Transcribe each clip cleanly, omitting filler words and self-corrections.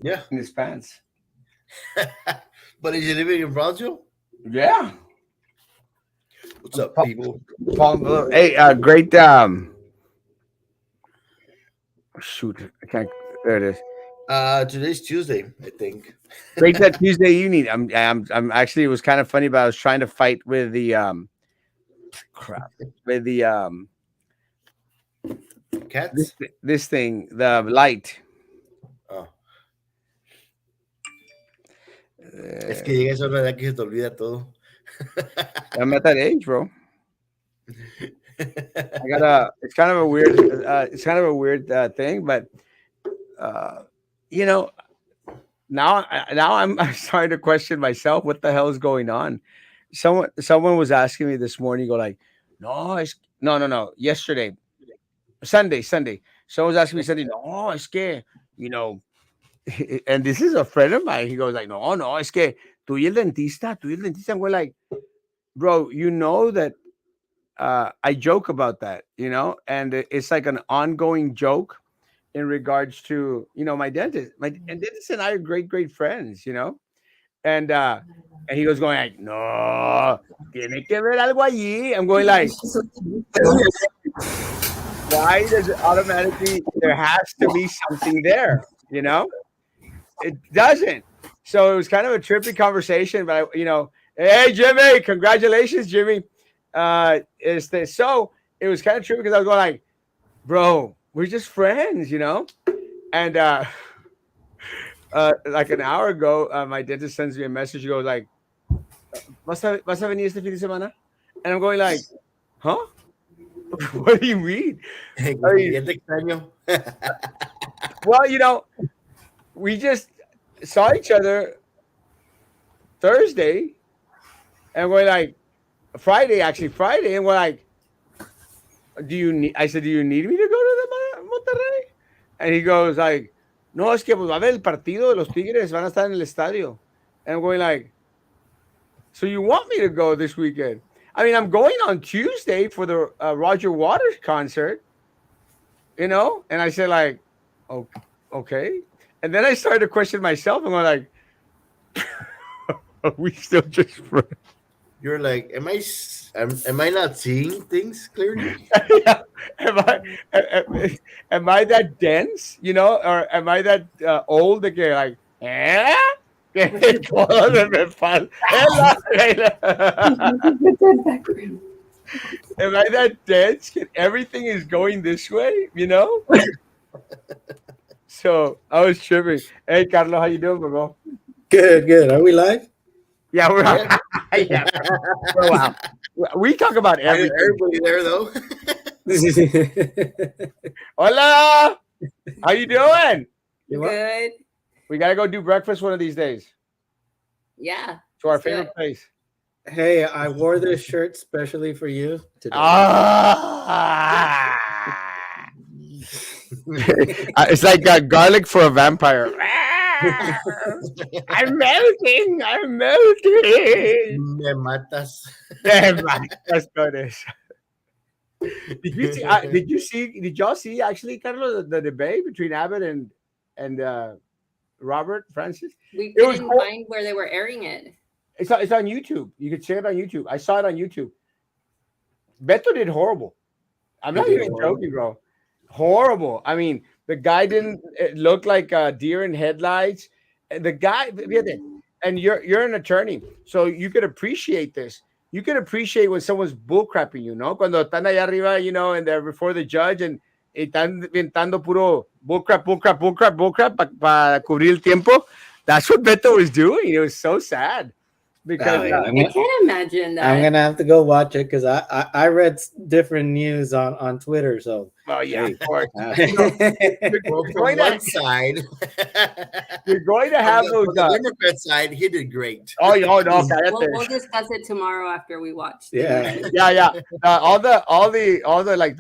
Yeah. in his pants. But is he living in Brownsville? Yeah. What's up, Pa- people? Hey, great. Shoot, I can't. There it is. Today's Tuesday, I think. Great that Tuesday evening. I'm actually. It was kind of funny, but I was trying to fight with the crap with the this Cats? this thing, the light. Oh. Es Uh, que llega esa hora que se te olvida todo. I'm at that age, bro. I gotta. It's kind of a weird. It's kind of a weird thing, but uh, you know, now I'm starting to question myself. What the hell is going on? Someone was asking me this morning. Go like, no, no. Yesterday, Sunday. Someone was asking me Sunday. No, es que you know, and this is a friend of mine. He goes like, no, es que tú y el dentista. And we're like, bro, you know that I joke about that, and it's like an ongoing joke in regards to my dentist. My and dentist and I are great friends, and he goes going like, no, tiene que ver algo allí. I'm going like, why does it automatically there has to be something there, It doesn't. So it was kind of a trippy conversation, but hey Jimmy, congratulations, Jimmy. So it was kind of trippy because I was going like, bro, we're just friends, And like an hour ago, my dentist sends me a message. He goes like, vas a venir este fin de semana? And I'm going like, huh? What do you mean? I mean, Ya te extraño. well, we just saw each other Thursday, and we're like Friday, actually Friday, and we're like, do you need? I said, do you need me to go to the Monterrey? And he goes like, no, es que pues, va a haber el partido de los Tigres, van a estar en el estadio. And I'm going like, so you want me to go this weekend? I mean, I'm going on Tuesday for the Roger Waters concert, And I said like, oh, okay. And then I started to question myself. I'm going like, are we still just friends? You're like, am I not seeing things clearly? Yeah. Am I am I that dense, or am I that old that get like, eh? Que todo se me pasa. Am I that dense? Everything is going this way? So I was tripping. Hey, Carlos, how you doing, bro? Good, good. Are we live? Yeah, we're Yeah. yeah, bro. Wow. We talk about everything. Everybody there though. Hola, how you doing? You what? Good. We gotta go do breakfast one of these days Yeah. to our Let's do favorite it. place. Hey, I wore this shirt specially for you today. Ah, it's like garlic for a vampire. I'm melting. I'm melting. Me matas. Damn, right. That's what it is. Did you see? Did you see? Did y'all see actually, Carlos, the debate between Abbott and Robert Francis? We It was couldn't cool. find where they were airing it. It's on YouTube. You could see it on YouTube. I saw it on YouTube. Beto did horrible. I'm He not did even horrible. joking, bro. Horrible. I mean, the guy didn't look like a deer in headlights. And the guy, fíjate, and you're an attorney, so you could appreciate this. You can appreciate when someone's bullcrapping you, ¿no? Cuando están allá arriba, and they're before the judge and están inventando puro bullcrap para cubrir el tiempo. That's what Beto was doing. It was so sad because Yeah, I can't imagine I'm that. gonna have to go watch it because I read different news on Twitter. So well, yeah, hey. of course. You're, Well, you're from going to one side, you're going to from have the, those. from the Democrat side, he did great. Oh, no, We'll cállate. discuss it tomorrow after we watch the Yeah. debate. Yeah. All the like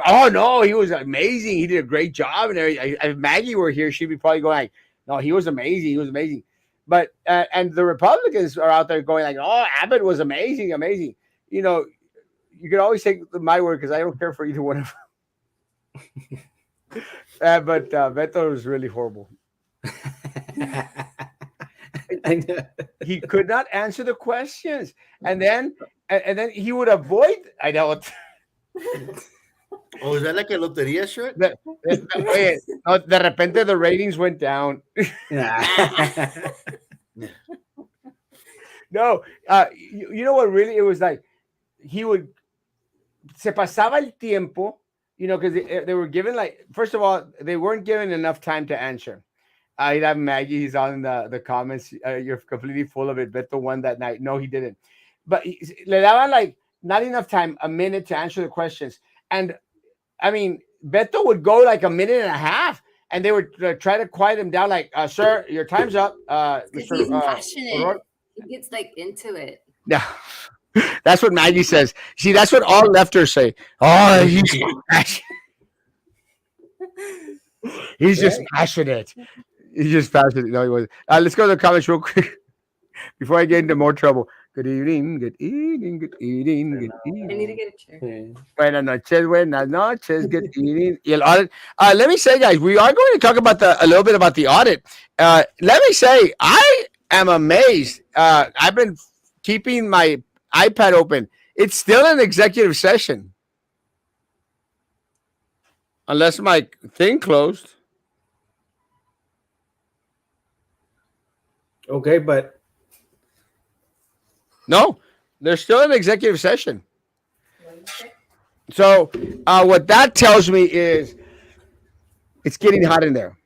oh no, he was amazing. He did a great job and everything. If Maggie were here, she'd be probably going like, no, he was amazing. He was amazing. But and the Republicans are out there going like, oh, Abbott was amazing, amazing. You know, you can always take my word because I don't care for either one of them. But Beto was really horrible. He could not answer the questions, and then he would avoid. I know. Oh, is that like a loteria shirt? Oye, no, de repente the ratings went down. No, you know what? Really, it was like he would se pasaba el tiempo, because they were given, like, first of all, they weren't given enough time to answer. I have Maggie. He's on the comments. You're completely full of it. Beto won that night. No, he didn't. But le daban like not enough time, a minute to answer the questions. And I mean, Beto would go like a minute and a half, and they would try to quiet him down. Like, sir, your time's up. Because Mr. he's passionate. O'Rourke. He gets like into it. Yeah. That's what Maggie says. See, that's what all lefters say. Oh, he's passionate. He's just passionate. He's just passionate. No, he wasn't. Let's go to the comments real quick before I get into more trouble. Good evening, good evening, good evening, good evening. I need to get a chair. Buenas noches, good evening. Y el audit. Let me say, guys, we are going to talk about a little bit about the audit. Let me say, I am amazed. I've been keeping my iPad open. It's still an executive session. Unless my thing closed. Okay, but No, there's still an executive session. So what that tells me is it's getting hot in there.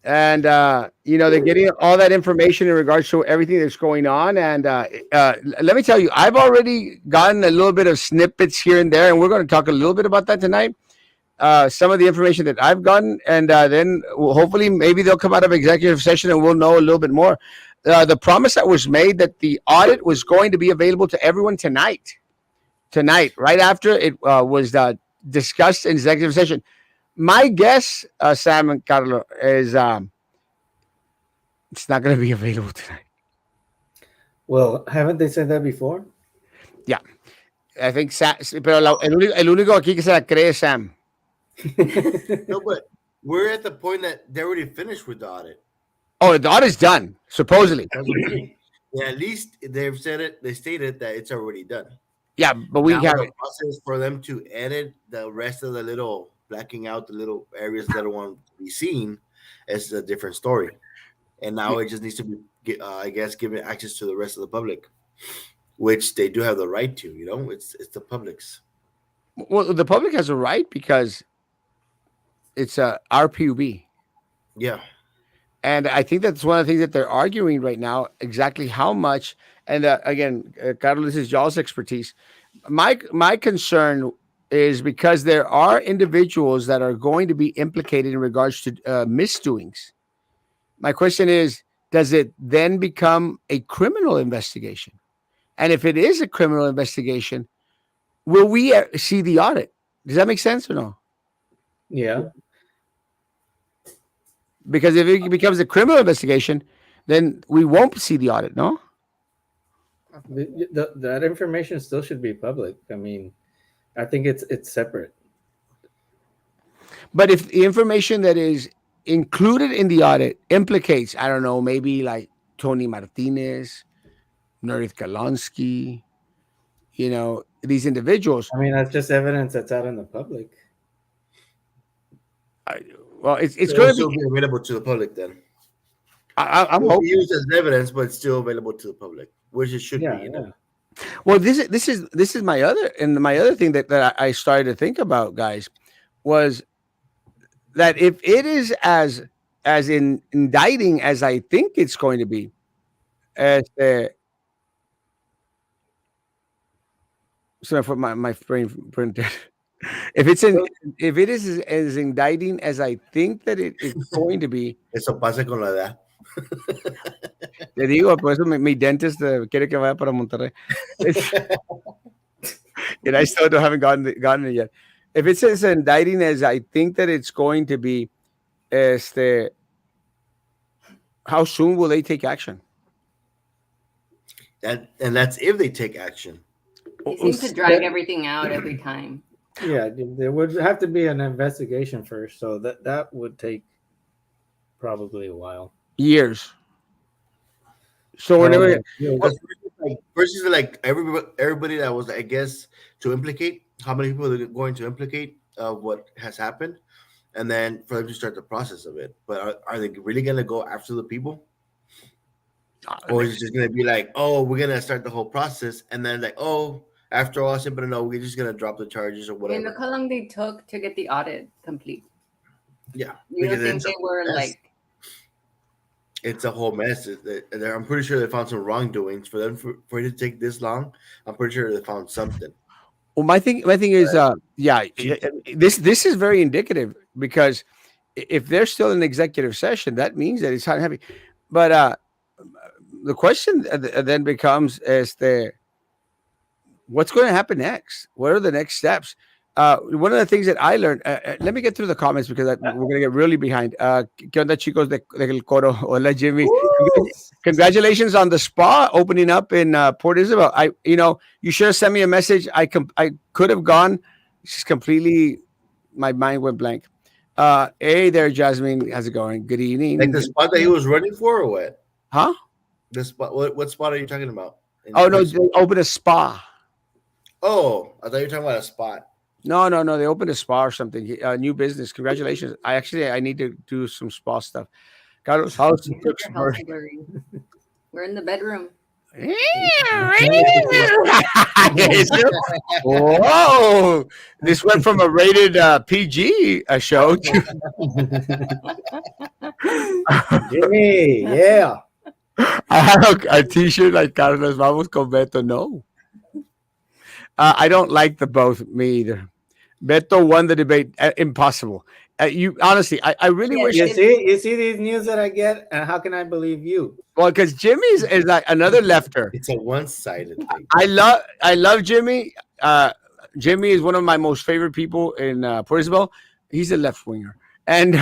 And, they're getting all that information in regards to everything that's going on. And let me tell you, I've already gotten a little bit of snippets here and there, and we're going to talk a little bit about that tonight. Some of the information that I've gotten, and then hopefully maybe they'll come out of executive session and we'll know a little bit more. The promise that was made that the audit was going to be available to everyone tonight, right after it was discussed in executive session. My guess, Sam and Carlo, is it's not going to be available tonight. well, haven't they said that before? Yeah, I think Sam, pero el único aquí que se la cree es Sam. No, but we're at the point that they're already finished with the audit. Oh, the audit's done, supposedly. Yeah, at least they've said it. They stated that it's already done. Yeah, but we Now have the process for them to edit the rest of the little blacking out the little areas that don't want to be seen is a different story. And now it just needs to be, I guess, given access to the rest of the public, which they do have the right to. It's the public's. Well, the public has a right because it's a RPUB. Yeah. And I think that's one of the things that they're arguing right now, exactly how much. And again, Carlos, this is y'all's expertise. My concern is because there are individuals that are going to be implicated in regards to misdoings. My question is, does it then become a criminal investigation? And if it is a criminal investigation, will we see the audit? Does that make sense or no? Yeah. Because if it becomes a criminal investigation, then we won't see the audit, no? That information still should be public. I mean, I think it's separate. But if the information that is included in the audit implicates, I don't know, maybe like Tony Martinez, Nerith Kalonsky, these individuals. I mean, that's just evidence that's out in the public. It's going to be available to the public then. I'm It'll hoping be used as evidence, but it's still available to the public, which it should be. Yeah. Well, this is my other thing that I started to think about, guys, was that if it is as indicting as I think it's going to be, so for my brain printed. If it is as indicting as I think that it's going to be, Eso pasa con la edad. te digo, por eso mi dentist quiere que vaya para Monterrey. And I still haven't gotten it yet. If it's as indicting as I think that it's going to be, how soon will they take action? And that's if they take action. They seem to drag everything out every time. Yeah, there would have to be an investigation first, so that would take probably a while. Years. So I we're don't never. know. Yeah, Well, Versus like everybody that was, I guess, to implicate how many people they're going to implicate of what has happened, and then for them to start the process of it. But are they really gonna go after the people, or is it just gonna be like, oh, we're gonna start the whole process, and then like, oh, after all, simple no, we're just gonna drop the charges or I mean, whatever. look how long they took to get the audit complete. Yeah, You because don't think they were mess. like, It's a whole mess. I'm pretty sure they found some wrongdoings for them for it to take this long. I'm pretty sure they found something. well, my thing is, yeah, this is very indicative because if they're still in executive session, that means that it's hot and heavy. But the question then becomes is what's going to happen next? What are the next steps? One of the things that I learned, let me get through the comments because we're going to get really behind. ¿Qué onda, chicos del coro? Hola, Jimmy. Woo! Congratulations on the spa opening up in Port Isabel. You should have sent me a message. I could have gone. Just completely, my mind went blank. Hey there, Jasmine. How's it going? Good Like evening. the spot that he was running for, or what? Huh? The spot. What spot are you talking about? In Oh no, Portsmouth? they opened a spa. Oh, I thought you were talking about a spot. No, no, no. They opened a spa or something. New business. Congratulations. I need to do some spa stuff. Carlos' house looks your house very. blurry. We're in the bedroom. Whoa! This went from a rated PG show to Jimmy, yeah. I have a T-shirt like Carlos Vamos con Beto. No, I don't like the both. Me either. Beto won the debate. Impossible. You honestly, I really Yeah, wish. You see these news that I get, and how can I believe you? Well, because Jimmy's is like another lefter. It's a one-sided thing. I love Jimmy. Jimmy is one of my most favorite people in Port Isabel. He's a left winger, and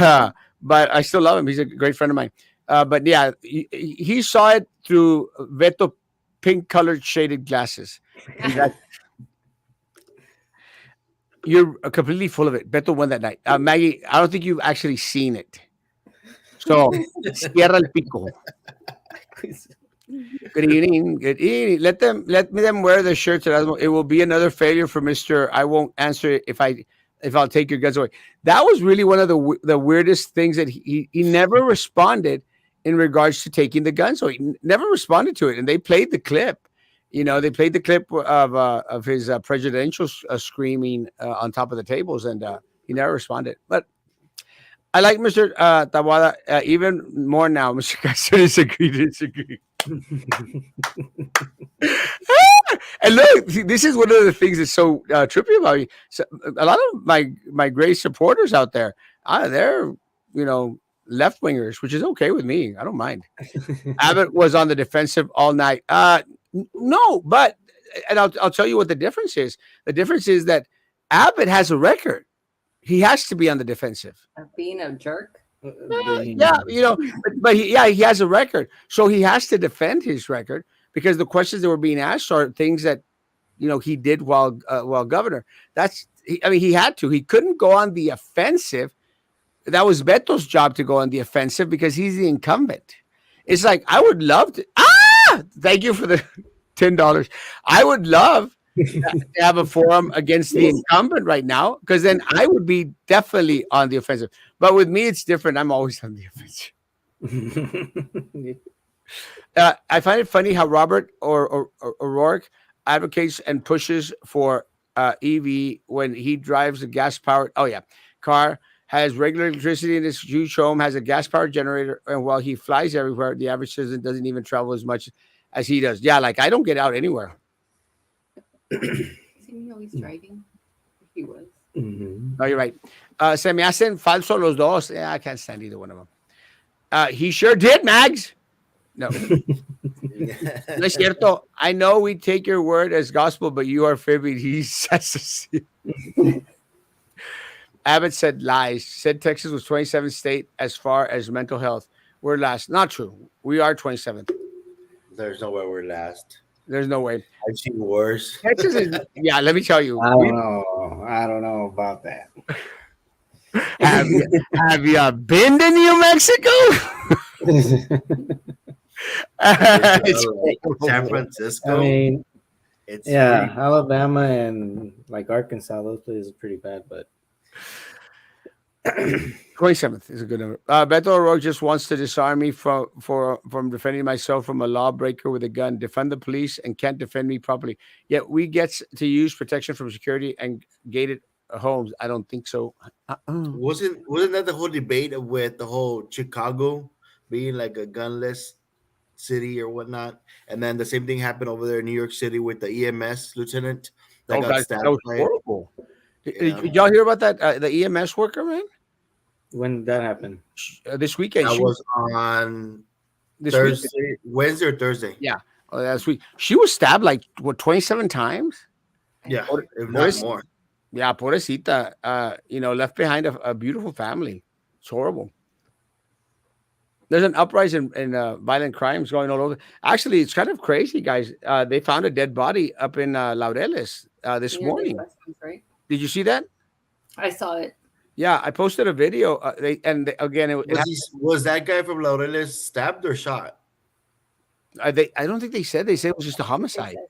but I still love him. He's a great friend of mine. But yeah, he saw it through Veto pink colored shaded glasses. And you're completely full of it. Beto won that night. Maggie, I don't think you've actually seen it. So, cierra el pico. Good evening. Good evening. Let them wear the shirts. Erasmo. It will be another failure for Mister. I won't answer it if I'll take your guns away. That was really one of the weirdest things that he never responded in regards to taking the guns away. He never responded to it, and they played the clip. They played the clip of his presidential screaming on top of the tables, and he never responded. But I like Mr. Tawada even more now. Mr. Castro disagree. And look, see, this is one of the things that's so trippy about me. So, a lot of my great supporters out there, they're left wingers, which is okay with me. I don't mind. Abbott was on the defensive all night. No, but and I'll tell you what the difference is. The difference is that Abbott has a record. He has to be on the defensive. Of being a jerk. Yeah, but he has a record, so he has to defend his record because the questions that were being asked are things that he did while governor. He had to. He couldn't go on the offensive. That was Beto's job to go on the offensive because he's the incumbent. It's like I would love to. Thank you for the $10. I would love to have a forum against the incumbent right now because then I would be definitely on the offensive. But with me, it's different. I'm always on the offensive. I find it funny how Robert or O'Rourke advocates and pushes for EV when he drives a gas-powered. Oh yeah, car. Has regular electricity in his huge home, has a gas-powered generator, and while he flies everywhere, the average citizen doesn't even travel as much as he does. Yeah, like I don't get out anywhere. Isn't he always driving? He was. No, you're right. Se me hacen falso los dos. Yeah, I can't stand either one of them. He sure did, Mags. No. No es cierto. I know we take your word as gospel, but you are fibbing. He says Abbott said lies. Said Texas was 27th state as far as mental health. We're last. Not true. We are 27th. There's no way we're last. There's no way. I've seen worse. Texas is. Yeah, let me tell you. I don't know about that. Have you been to New Mexico? It's It's like San horrible. I Francisco. mean, It's yeah, pretty. Alabama and like Arkansas, those places are pretty bad. But 27th is a good number. Beto O'Rourke just wants to disarm me from defending myself from a lawbreaker with a gun, defend the police, and can't defend me properly. Yet we get to use protection from security and gated homes. I don't think so. Uh-uh. Wasn't that the whole debate with the whole Chicago being like a gunless city or whatnot? And then the same thing happened over there in New York City with the EMS lieutenant that Oh, got God, that stabbed was by it. horrible. Yeah, Did y'all hear about that? The EMS worker, man? when that happened, This weekend, that was on this week, Thursday, Wednesday or Thursday. yeah, last week, she was stabbed like what 27 times. Yeah, if not Pobrecita, more. yeah, pobrecita. Left behind a beautiful family. It's horrible. There's an uprising in violent crimes going all over. Actually, it's kind of crazy, guys. They found a dead body up in Laureles this Near the morning. Westlands, right? Did you see that? I saw it. Yeah, I posted a video. Again, it Was that guy from Laureles stabbed or shot? I don't think they said. They said it was just a They homicide, said.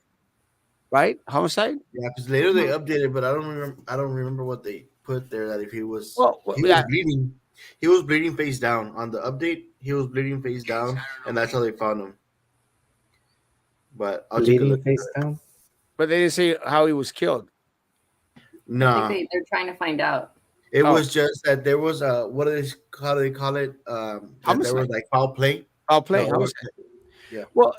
right? Homicide. Yeah, because later they Mhm. updated, but I don't remember. I don't remember what they put there. That if he was Yeah. bleeding, he was bleeding face down on the update. He was bleeding face down, and that's how they found him. But I'll take a bleeding look. face down. But they didn't say how he was killed. I think Nah, they're trying to find out. it Oh, was just that there was a how do they call it? That there was homicide. like foul play. Foul play. No, Homicide. yeah. Well,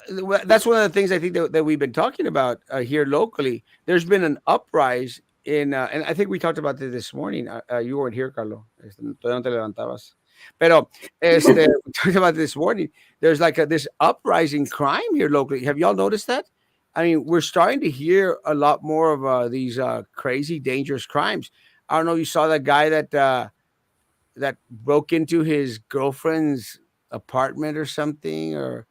that's one of the things I think that we've been talking about here locally. There's been an uprise in, and I think we talked about this morning. You weren't here, Carlo. Todavía no te levantabas. Pero, we talked about this morning. There's like this uprising crime here locally. Have y'all noticed that? I mean, we're starting to hear a lot more of these crazy, dangerous crimes. I don't know. You saw that guy that broke into his girlfriend's apartment or something, or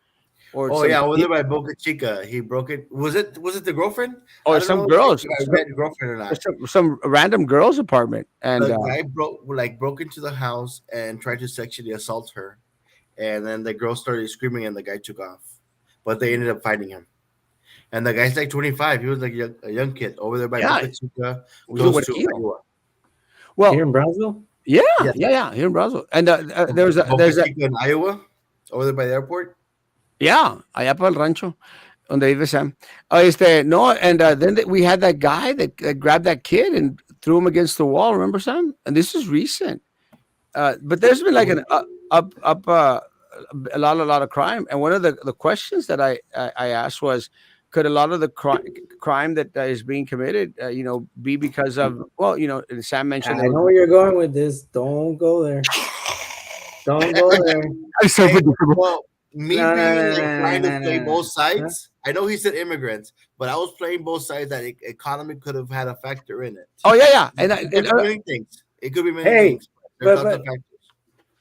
Oh some yeah, over there by Boca Chica, he broke it. Was it the girlfriend? I or don't some know girls, if I met girlfriend or not. some random girl's apartment, and The guy broke into the house and tried to sexually assault her, and then the girl started screaming, and the guy took off. But they ended up fighting him. And the guy's like 25. He was like a young kid over there by yeah, Boca Chica, was a close to guajillo. Iowa. Here Well, in Brownsville, yeah, Yeah, here in Brazil, and Boca Chica in Iowa, over there by the airport. yeah, allá por el rancho donde vive Sam. No, and then we had that guy that grabbed that kid and threw him against the wall. Remember, Sam? And this is recent. But there's been like an up a lot of crime, and one of the questions that I asked was, could a lot of the crime that is being committed, be because of, well, and Sam mentioned I there know was, where you're going with this. Don't go there. Don't go there. I'm so Hey, predictable. well, me No, no, being no, like no, trying to no, play no, no. both Huh? sides. I know he said immigrants, but I was playing both sides that economy could have had a factor in it. Oh yeah, yeah, It could be many things. It could be many Hey, things. There's but lots of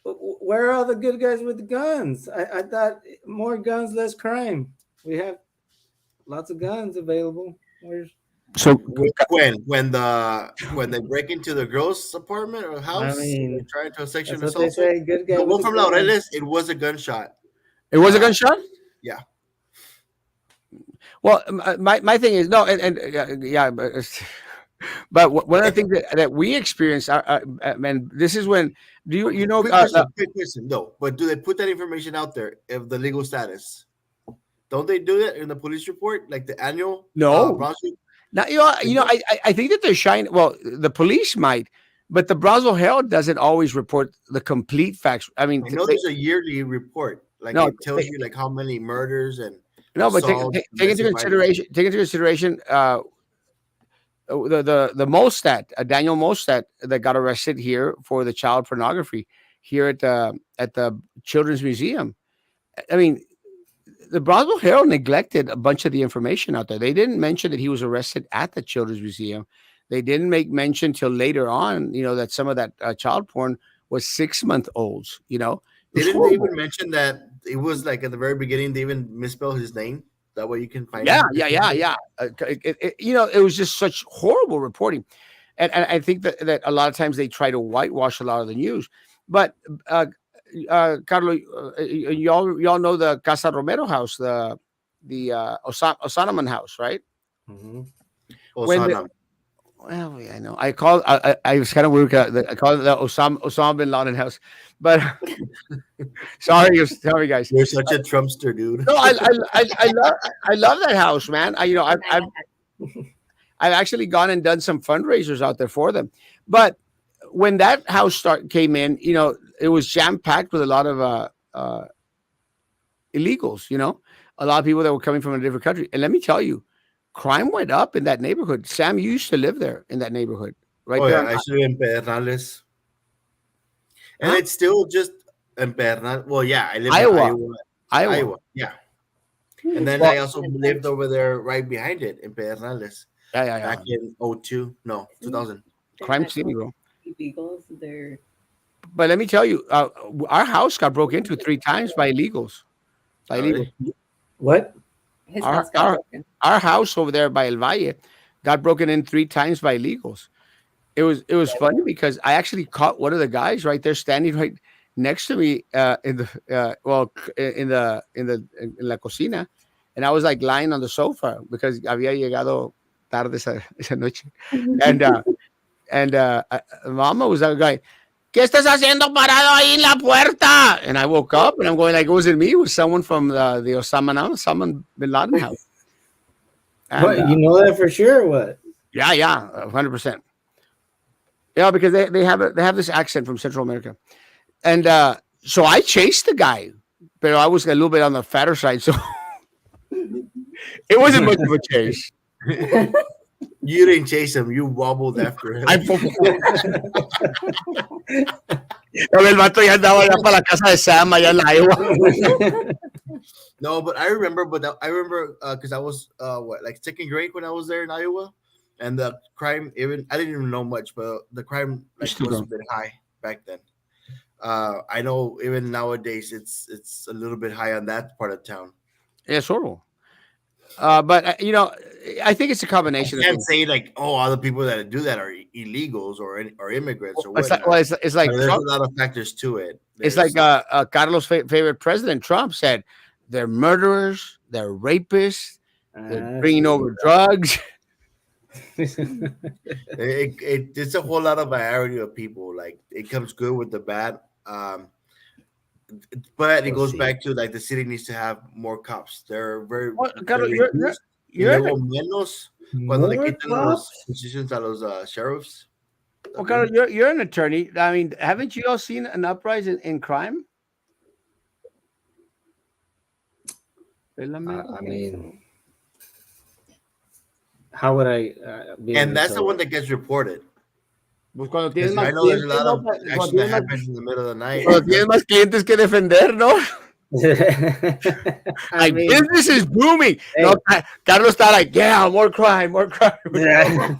but factors. where are all the good guys with the guns? I thought more guns, less crime. We have lots of guns available. Where's so When they break into the girl's apartment or I house, they're mean, trying to that's sexually what they assault her. say. Good guy The with one the from gun. Laureles, it was a gunshot. it was a Uh, gunshot. yeah, Well, my thing is no, yeah, but one of the things that we experience, and this is when do you okay. know Quick question. No, but do they put that information out there of the legal status? Don't they do that in the police report, like the annual no, Bronx? now They don't? I think that they're shining. Well, the police might, but the Brownsville Herald doesn't always report the complete facts. I mean, I know there's a yearly report, like no, it tells you like how many murders and no, but assaults, take into domestic violence. consideration, the Mostat, Daniel Mostat, that got arrested here for the child pornography here at the Children's Museum. I mean, the Brownsville Herald neglected a bunch of the information out there. They didn't mention that he was arrested at the Children's Museum. They didn't make mention till later on, that some of that child porn was 6-month olds. It was Didn't they horrible. even mention that it was like at the very beginning they even misspell his name? That way you can find Yeah, him yeah, if you yeah, need. yeah. It was just such horrible reporting, and I think that a lot of times they try to whitewash a lot of the news, but Carlo, y'all know the Casa Romero house, the Osanaman house, right? Mhm. When the, Osana. well, yeah, I know. I was kind of weird. I call it the Osama bin Laden house, but sorry, guys. You're such a Trumpster, dude. No, I love that house, man. I've actually gone and done some fundraisers out there for them. But when that house came in, it was jam packed with a lot of illegals. A lot of people that were coming from a different country. And let me tell you, crime went up in that neighborhood. Sam, you used to live there in that neighborhood, right Oh there yeah, on I used to be in Pedernales, and huh? it's still just in Pedernales. Well, yeah, I live in Iowa, Iowa, Iowa. Iowa. Yeah, and then Well, I also lived over there right behind it in Pedernales yeah, yeah, back yeah. in '02. No, 2000. They're Crime not city, bro. illegals. They're But let me tell you, our house got broke into three times by illegals. By Oh, illegals. really? What? his Our house got our broken. our house over there by El Valle got broken in three times by illegals. It was funny because I actually caught one of the guys right there standing right next to me in the in la cocina, and I was like lying on the sofa because había llegado tarde esa noche, and Mama was that guy. ¿Qué estás haciendo parado ahí en la puerta? And I woke up and I'm going like, it wasn't me. It was someone from the Osama bin Laden house. And What? You know that for sure? Or what? yeah, 100%. Yeah, because they have this accent from Central America, and so I chased the guy, but I was a little bit on the fatter side, so it wasn't much of a chase. You didn't chase him. You wobbled after I him. el vato ya andaba allá para la casa de Sam allá en la Iowa. No, but I remember. I remember because I was what, like second grade when I was there in Iowa, and the crime, even I didn't even know much, but the crime It's like too was a grown. bit high back then. I know even nowadays it's a little bit high on that part of town. Yeah, it's horrible. But I think it's a I combination of can't things. say like, oh, all the people that do that are illegals or immigrants or It's like, whatnot. it's But like there's Trump. a lot of factors to it. It's like There's Carlos' favorite president, Trump, said they're murderers, they're rapists, they're bringing See. over drugs. it's a whole lot of variety of people. Like it comes good with the bad. But it We'll goes see. back to like the city needs to have more cops. Well, They're Carlos, reduced y you're in luego menos cuando le More quitan los cops? positions a los sheriffs well, Carlos, también. you're an attorney. I mean, haven't you all seen an uprising in crime? Pélame el I queso. mean, how would I be able And to that's the tell one that gets reported Pues cuando tienes because más I know there's a clientes, lot ¿no? of Cuando action that tienes más, happens in the middle of the night. cuando tienes más clientes que defender, ¿no? that? I Like mean, business is booming. No, hey, Carlos está like, yeah, more crime, more crime. yeah.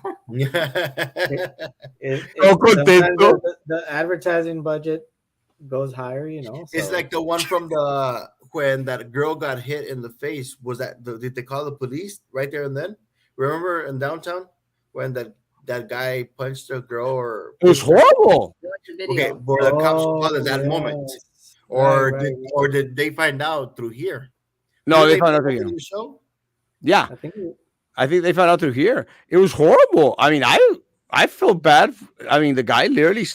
it, Todo sometimes contento. the advertising budget goes higher, you know. It's So like the one from the when that girl got hit in the face. Was did they call the police right there and then? Remember in downtown when that guy punched a girl or It was pushed her? horrible. Watch the Okay, video. were the cops oh called at that moment, yes, right, right, right. or did they find out through here? No, Didn't they they found put out through that here. in the show? Yeah, I think I think they found out through here. It was horrible. I mean, I feel bad. I mean, the guy literally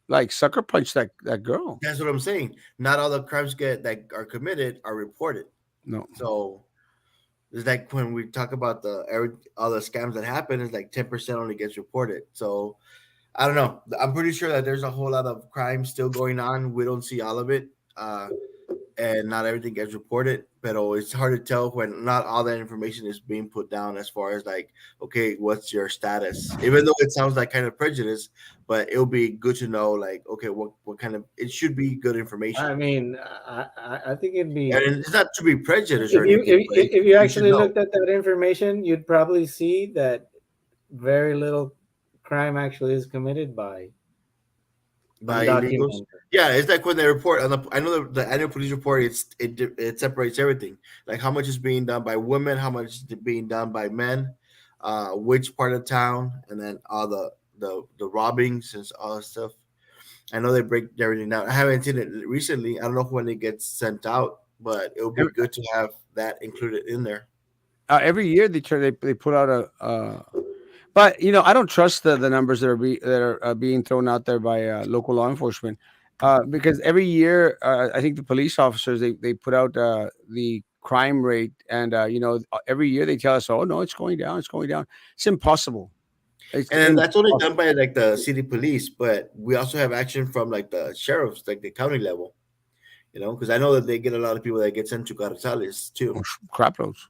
like sucker punched that girl. That's what I'm saying. Not all the crimes that are committed are reported. No. So it's like when we talk about all the scams that happen, it's like 10% only gets reported. So I don't know. I'm pretty sure that there's a whole lot of crime still going on. We don't see all of it. And not everything gets reported. But it's hard to tell when not all that information is being put down as far as like, okay, what's your status? Even though it sounds like kind of prejudice, but it'll be good to know, like, okay, what kind of it should be good I information. mean, I think it'd be And it's not to be prejudiced or if you anything, but if you you should actually know looked at that information, you'd probably see that very little crime actually is committed by by illegals. undocumented. Yeah, it's like when they report on I know the annual police report. It separates everything, like how much is being done by women, how much is being done by men, which part of town, and then all the robbings and all that stuff. I know they break everything down. I haven't seen it recently. I don't know when it gets sent out, but it would be Every, good to have that included in there. every year they put out a but I don't trust the numbers that are being thrown out there by local law enforcement, because every year I think the police officers they put out the crime rate, and every year they tell us, oh no, it's going down, it's going down. It's impossible. And then It's that's only done impossible. by like the city police, but we also have action from like the sheriffs, like the county level. Because I know that they get a lot of people that get sent to Carrizales too. Crap loads.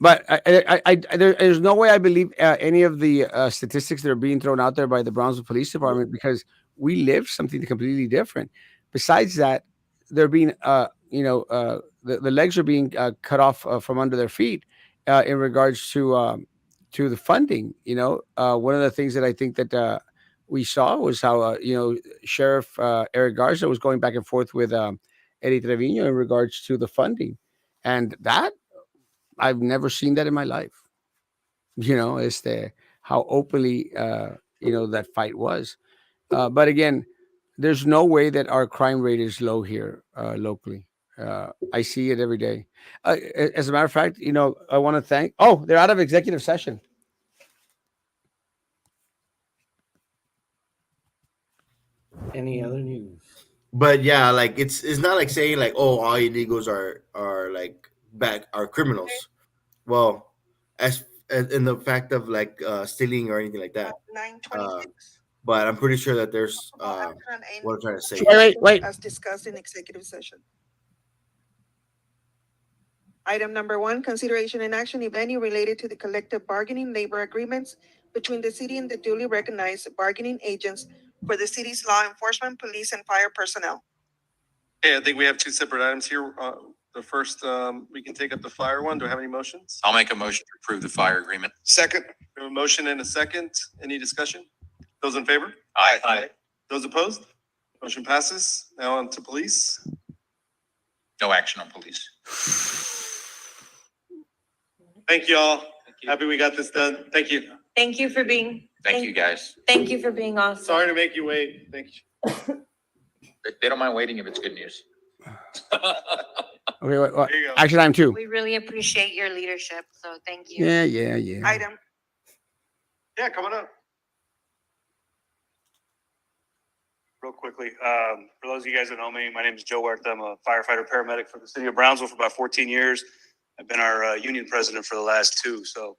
But there's no way I believe any of the statistics that are being thrown out there by the Brownsville Police Department, because we live something completely different. Besides that, they're being, the legs are being cut off from under their feet in regards to the funding. One of the things that I think that we saw was how Sheriff Eric Garza was going back and forth with Eddie Trevino in regards to the funding, and that I've never seen that in my life. It's the how openly that fight was. But again, there's no way that our crime rate is low here locally. I see it every day. As a matter of fact, I want to thank. Oh, they're out of executive session. Any other news? But yeah, like it's not like saying like, oh, all illegals are like back are criminals. Well, as in the fact of like stealing or anything like that. Nine Uh, 26. but I'm pretty sure that there's Action on any what I'm trying to say. Wait. as discussed in executive session. Item number one, consideration and action, if any, related to the collective bargaining labor agreements between the city and the duly recognized bargaining agents for the city's law enforcement, police, and fire personnel. Okay, I think we have two separate items here. The first, we can take up the fire one. Do I have any motions? I'll make a motion to approve the fire agreement. Second. We have a motion and a second. Any discussion? Those in favor? Aye. Those opposed? Motion passes. Now on to police. No action on police. Thank you all. Happy we got this done. Thank you. Thank you for being. Thank you, guys. Thank you for being awesome. Sorry to make you wait. Thank you. They don't mind waiting if it's good news. Okay, wait, There you go. action item 2. We really appreciate your leadership, so thank you. Yeah. Item, Yeah, come on up. Real quickly, for those of you guys that know me, my name is Joe Huerta. I'm a firefighter paramedic for the city of Brownsville for about 14 years. I've been our union president for the last 2. So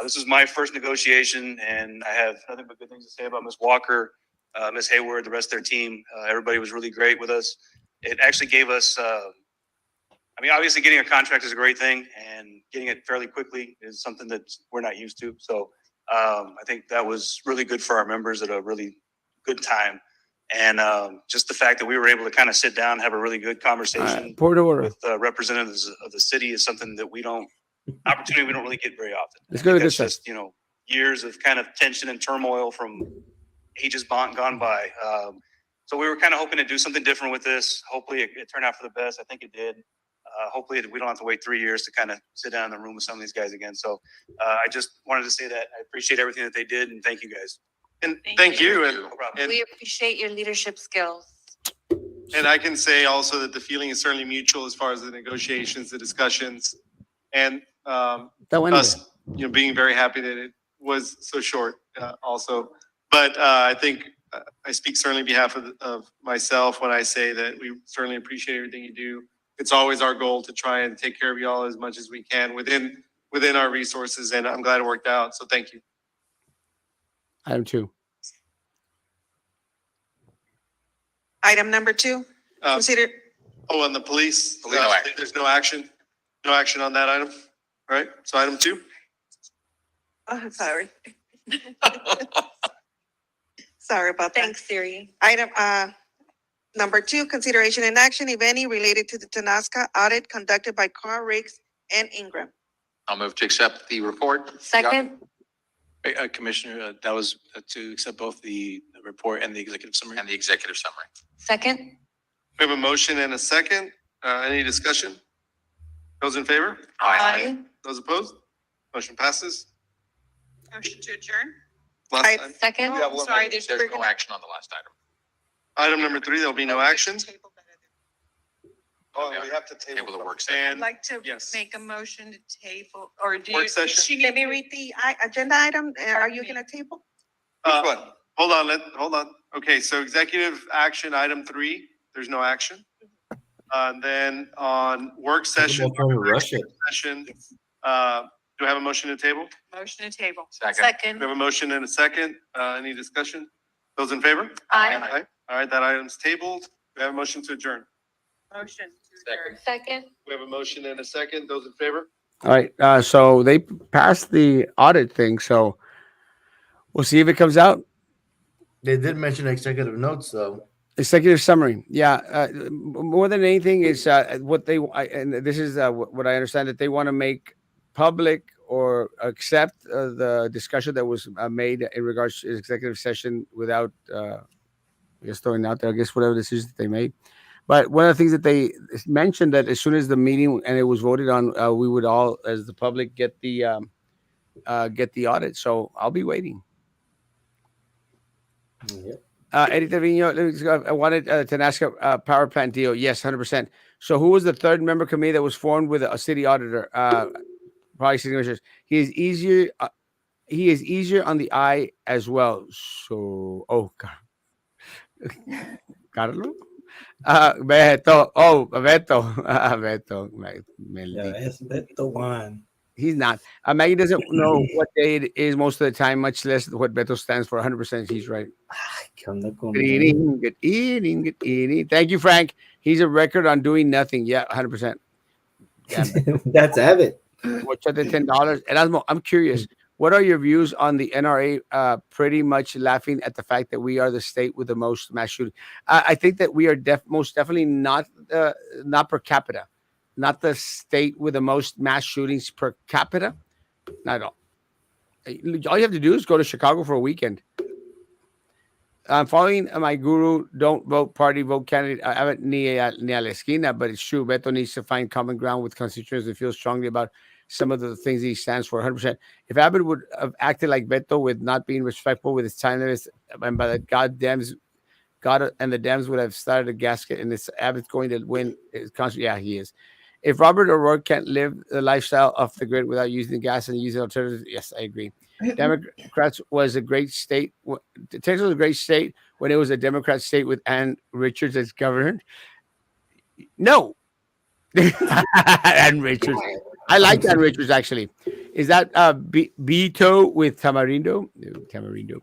this is my first negotiation, and I have nothing but good things to say about Ms. Walker, Ms. Hayward, the rest of their team. Everybody was really great with us. It actually gave us, obviously getting a contract is a great thing, and getting it fairly quickly is something that we're not used to. So I think that was really good for our members at a really good time. And just the fact that we were able to kind of sit down, have a really good conversation Port of order. with representatives of the city is something that we don't really get very often. Let's go to That's this just, years of kind of tension and turmoil from ages gone by. So we were kind of hoping to do something different with this. Hopefully it turned out for the best. I think it did. Hopefully we don't have to wait 3 years to kind of sit down in the room with some of these guys again. So I just wanted to say that I appreciate everything that they did, and thank you guys. And Thank thank you. you. No problem. And, We appreciate your leadership skills. and I can say also that the feeling is certainly mutual as far as the negotiations, the discussions, and That went us, being very happy that it was so short also. But I think I speak certainly on behalf of myself when I say that we certainly appreciate everything you do. It's always our goal to try and take care of y'all as much as we can within our resources, and I'm glad it worked out. So thank you. Item 2. item number 2, Um, consider, on the police, Police, no action. there's no action on that item. All right, so item 2. oh, sorry. Sorry about that. Thanks, Siri. Item, number 2, consideration and action, if any, related to the Tanasca audit conducted by Carr Riggs and Ingram. I'll move to accept the report. Second, Commissioner, that was to accept both the report and the executive summary. And the executive summary. second, We have a motion and a second. Any discussion? Those in favor? aye. Those opposed? Motion passes. Motion to adjourn? Last Aye. time. Second, Yeah, well, sorry, there's we're no gonna- action on the last item. Item number 3, there'll be no action. Oh, we have to Table the work And session. I'd like to yes. make a motion to table, or do Work you? session. Let me read the agenda item. Are you gonna table? Which one? Hold on, hold on. Okay, so executive action, item 3, there's no action. Then on work session, Trying to rush it. do I have a motion to table? Motion to table. Second. We have a motion and a second. Any discussion? Those in favor? Aye. All right, that item's tabled. We have a motion to adjourn. Motion to Second. Second. We have a motion and a second. Those in favor? All right. So they passed the audit thing. So we'll see if it comes out. They did mention executive notes, though. Executive summary. Yeah. More than anything is what they, and this is what I understand, that they want to make public or accept the discussion that was made in regards to executive session without, I guess, throwing out there, I guess, whatever decisions that they made. But one of the things that they mentioned, that as soon as the meeting and it was voted on, we would all, as the public, get the audit. So I'll be waiting. Yep. Eddie Trevino, I wanted to ask a power plant deal. Yes, 100%. So who was the third member committee that was formed with a city auditor? Probably city commissioners. He is easier. He is easier on the eye as well. So, Carlos. Beto. Oh, Beto. Beto. Yeah, it's the one. He's not. Maggie doesn't know what day it is most of the time, much less what Beto stands for. 100%. He's right. ¿Qué onda con Good eating. Good eating. Good eating. Thank you, Frank. He's a record on doing nothing. Yeah, 100%. That's Abbott. What's at the $10? Erasmo, I'm curious. What are your views on the NRA pretty much laughing at the fact that we are the state with the most mass shooting? I think that we are most definitely not per capita, not the state with the most mass shootings per capita. Not at all. All you have to do is go to Chicago for a weekend. I'm following my guru. Don't vote party, vote candidate. I haven't ni a la esquina, but it's true. Beto needs to find common ground with constituents and feel strongly about some of the things he stands for. 100%. If Abbott would have acted like Beto with not being respectful with his time limits, and by the goddamns, God and the Dems would have started a gasket, and this Abbott's going to win. Yeah, he is. If Robert O'Rourke can't live the lifestyle off the grid without using gas and using alternatives, yes, I agree. Democrats was a great state. Texas was a great state when it was a Democrat state with Ann Richards as governor. No, Ann Richards. I like Ann Richards actually. Is that Beto with Tamarindo? No, Tamarindo.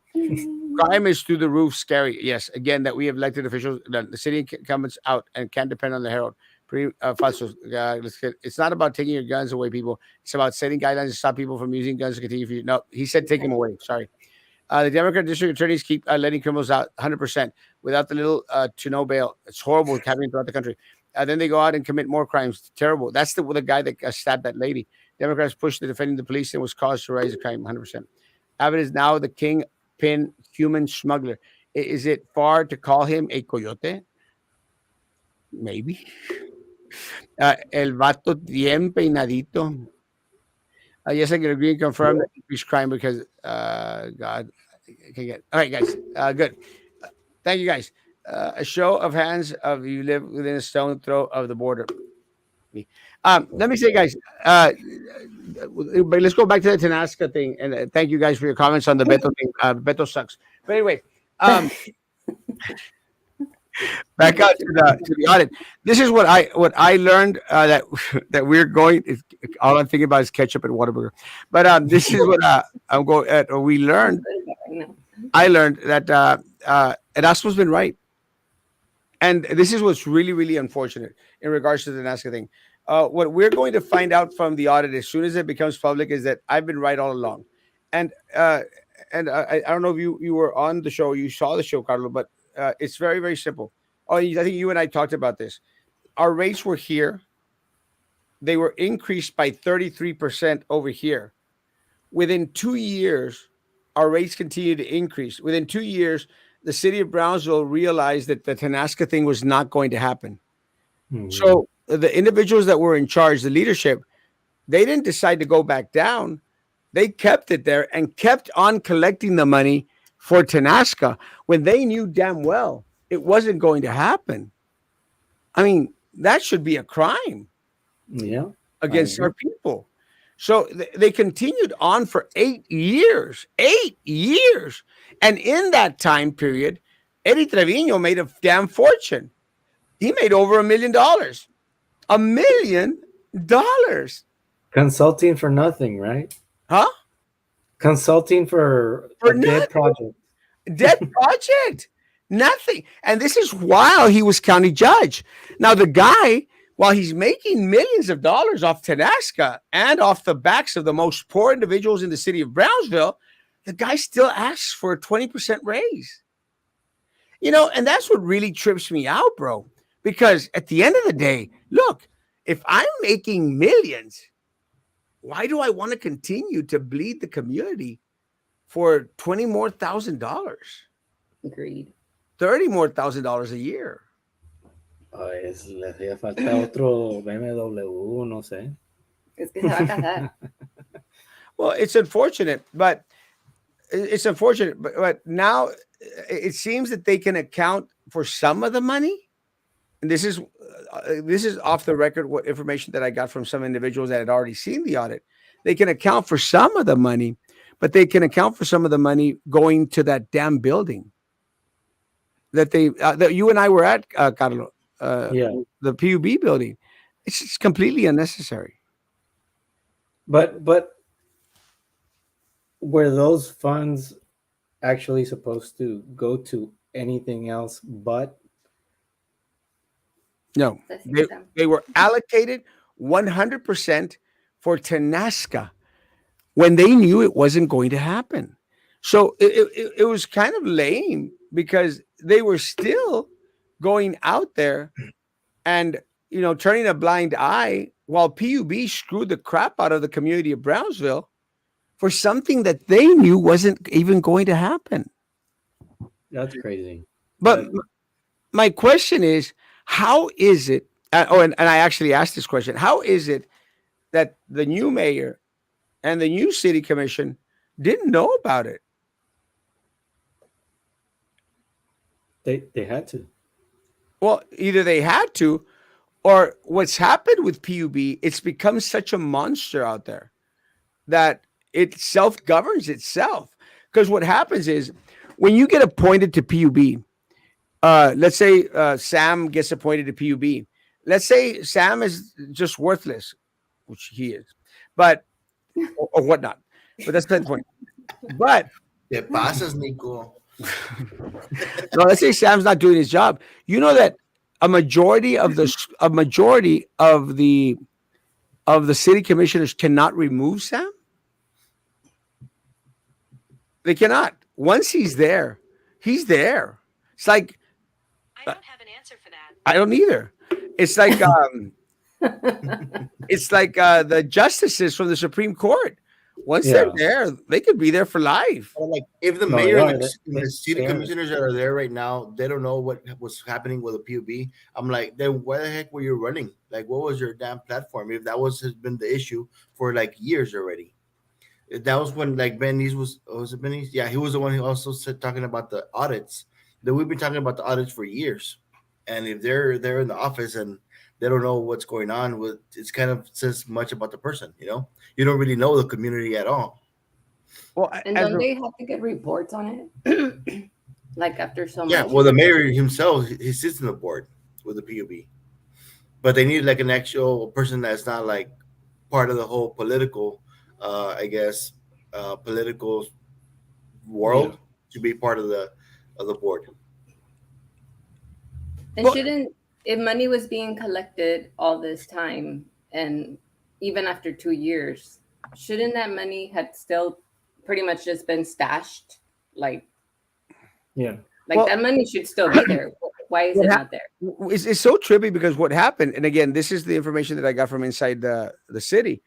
Crime is through the roof. Scary. Yes. Again, that we have elected officials, the city incumbents out and can't depend on the Herald. Falsos. It's not about taking your guns away, people. It's about setting guidelines to stop people from using guns to continue. No, he said take them away. Sorry. The Democrat district attorneys keep letting criminals out 100% without the little to no bail. It's horrible happening throughout the country. Then they go out and commit more crimes. Terrible. That's the guy that stabbed that lady. Democrats pushed the defending the police and was caused to rise the crime 100%. Abbott is now the kingpin human smuggler. Is it far to call him a coyote? Maybe. El vato bien peinadito. Yes, I can agree and confirm that increased crime because God, I can get. All right, guys. Good. Thank you, guys. A show of hands of you live within a stone throw of the border. Let me say, guys. But let's go back to the Tanasca thing, and thank you guys for your comments on the Beto thing. Beto sucks. But anyway, back out to the audit. This is what I learned that we're going. All I'm thinking about is ketchup and Whataburger. But this is what I'm going at. We learned. I learned that Erasmo's been right, and this is what's really really unfortunate in regards to the NASCA thing. What we're going to find out from the audit as soon as it becomes public is that I've been right all along, and I don't know if you were on the show, you saw the show, Carlo, but it's very, very simple. Oh, I think you and I talked about this. Our rates were here. They were increased by 33% over here. Within 2 years, our rates continued to increase. Within 2 years, the city of Brownsville realized that the Tanasca thing was not going to happen. Mm-hmm. So the individuals that were in charge, the leadership, they didn't decide to go back down. They kept it there and kept on collecting the money for Tanasca when they knew damn well it wasn't going to happen. I mean, that should be a crime Yeah, I against agree. our people. So they continued on for 8 years, 8 years. And in that time period, Eddie Trevino made a damn fortune. He made over $1 million. $1 million. Consulting for nothing, right? Huh? Consulting for For a dead nothing. project. Dead project. Nothing. And this is while he was county judge. Now, the guy, while he's making millions of dollars off Tenasca and off the backs of the most poor individuals in the city of Brownsville, the guy still asks for a 20% raise. And that's what really trips me out, bro. Because at the end of the day, look, if I'm making millions, why do I want to continue to bleed the community for 20 more $1,000, Agreed. 30 more $1,000 a year? Le hacía falta otro BMW, no sé. Es que se va a casar. Well, it's unfortunate, but now it seems that they can account for some of the money. And this is off the record, what information that I got from some individuals that had already seen the audit. They can account for some of the money, but they can account for some of the money going to that damn building that that you and I were at, Carlo, Yeah, the PUB building. It's just completely unnecessary. but were those funds actually supposed to go to anything else but? No, Let's see they, them. they were allocated 100% for Tenasca when they knew it wasn't going to happen. So it was kind of lame because they were still going out there and turning a blind eye while PUB screwed the crap out of the community of Brownsville for something that they knew wasn't even going to happen. That's crazy. But my question is, how is it? And I actually asked this question: how is it that the new mayor and the new city commission didn't know about it? They had to. Well, either they had to, or what's happened with PUB, it's become such a monster out there that it self governs itself. Because what happens is when you get appointed to PUB, let's say Sam gets appointed to PUB. Let's say Sam is just worthless, which he is, but or whatnot. But that's not the point. But Te pasas, Nico. no, let's say Sam's not doing his job. You know that a majority of the city commissioners cannot remove Sam. They cannot. Once he's there, he's there. It's like I don't have an answer for that. I don't either. It's like the justices from the Supreme Court. Once Yeah. they're there, they could be there for life. Or like if the No, mayor yeah, and they- the city they are. commissioners that are there right now, they don't know what was happening with the PUB. I'm like, then why the heck were you running? Like, what was your damn platform? If that has been the issue for like years already. That was when like Benny's was it Benny's? Yeah, he was the one who also said talking about the audits. That we've been talking about the audits for years. And if they're in the office and they don't know what's going on, with it's kind of says much about the person, You don't really know the community at all. Well, And don't they have to get reports on it? Like after so Yeah, much? well, the mayor himself, he sits in the board with the PUB, but they need like an actual person that's not like part of the whole political, I guess, political world to be part of the board. And Well- shouldn't, if money was being collected all this time and even after 2 years, shouldn't that money had still pretty much just been stashed? Like Yeah. Well- that money should still be there. Why is What it hap- not there? it's so trippy because what happened, and again, this is the information that I got from inside the city.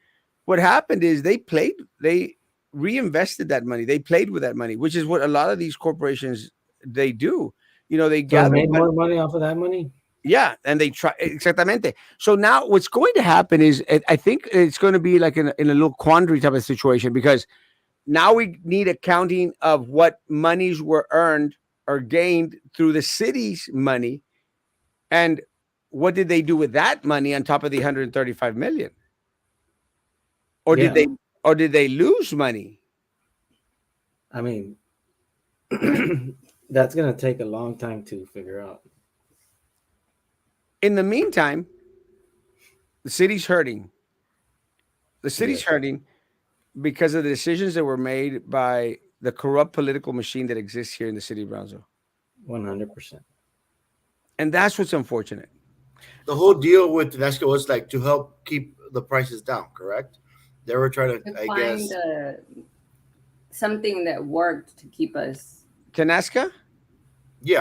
What happened is they reinvested that money. They played with that money, which is what a lot of these corporations they do. They So they gather made more money off of that money. Yeah, and they try exactamente. So now what's going to happen is I think it's going to be like in a little quandary type of situation because now we need accounting of what monies were earned are gained through the city's money. And what did they do with that money on top of the 135 million? Or did Yeah, they lose money? I mean, that's gonna take a long time to figure out. In the meantime, the city's hurting. The city's Yes, hurting because of the decisions that were made by the corrupt political machine that exists here in the city of Brownsville. 100%. And that's what's unfortunate. The whole deal with UNESCO was like to help keep the prices down, correct? They were trying To to, I find guess, something that worked to keep us. Tenasca? yeah.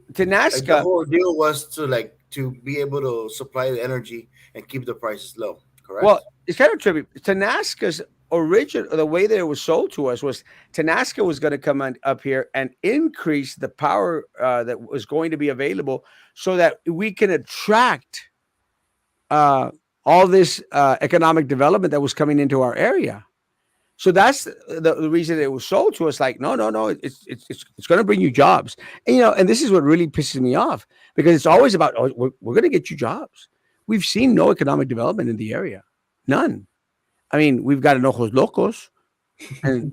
Like the Tenasca, whole deal was to like to be able to supply the energy and keep the prices low, well, correct? it's kind of trippy. Tenasca's origin, the way that it was sold to us was Tenasca was going to come up here and increase the power that was going to be available so that we can attract uh, all this economic development that was coming into our area. So that's the reason it was sold to us. Like, no, no, no, it's going to bring you jobs. And, and this is what really pisses me off because it's always about, oh, we're going to get you jobs. We've seen no economic development in the area, none. I mean, we've got an Ojos Locos, and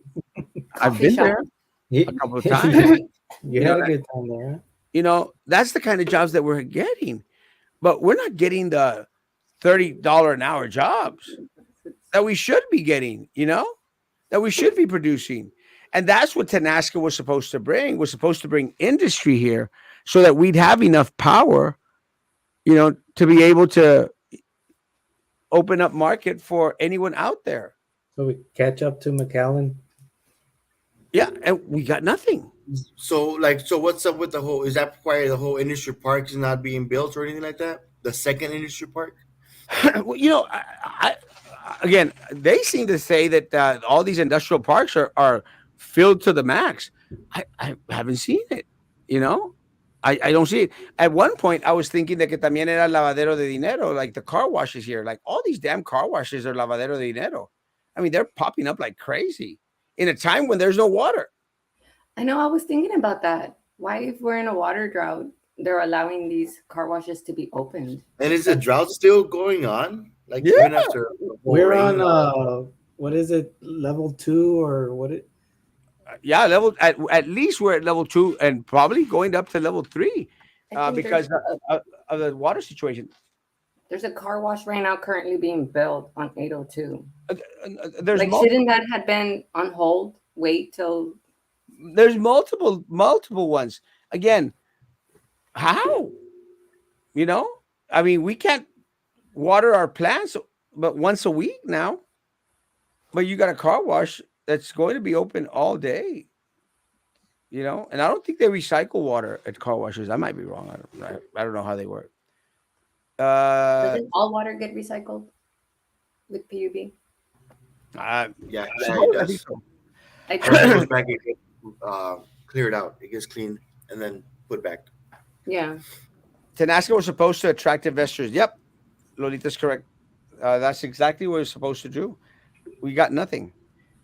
I've Coffee been shop. there a You, couple of times. you You had know, a good time there. Huh? that's the kind of jobs that we're getting, but we're not getting the $30 an hour jobs that we should be getting. That we should be producing. And that's what Tenasca was supposed to bring. Was supposed to bring industry here so that we'd have enough power, to be able to open up market for anyone out there. So we catch up to McAllen. Yeah, and we got nothing. So what's up with the whole? Is that why the whole industry park is not being built or anything like that? The second industry park? Well, again, they seem to say that all these industrial parks are filled to the max. I haven't seen it. You know, I don't see it. At one point, I was thinking that que también era lavadero de dinero, like the car washes here. Like all these damn car washes are lavadero de dinero. I mean, they're popping up like crazy in a time when there's no water. I know, I was thinking about that. Why, if we're in a water drought, they're allowing these car washes to be opened? And is the drought still going on? Like Yeah. even after the whole We're rain? on what is it, level 2 or what? Yeah, at least we're at level 2 and probably going up to level 3 I think because of the water situation. there's a car wash right now currently being built on 802. There's Like, shouldn't that have been on hold? Wait till there's multiple ones. Again, how? I mean, we can't water our plants but once a week now. But you got a car wash that's going to be open all day. And I don't think they recycle water at car washes. I might be wrong. I don't know how they work. doesn't all water get recycled with PUB? Uh, Yeah, suppose- it I think does. so. I Once it think, goes back, it gets cleared out. It gets cleaned and then put back. yeah. Tenasca was supposed to attract investors. Yep, Lolita's correct. That's exactly what it's supposed to do. We got nothing.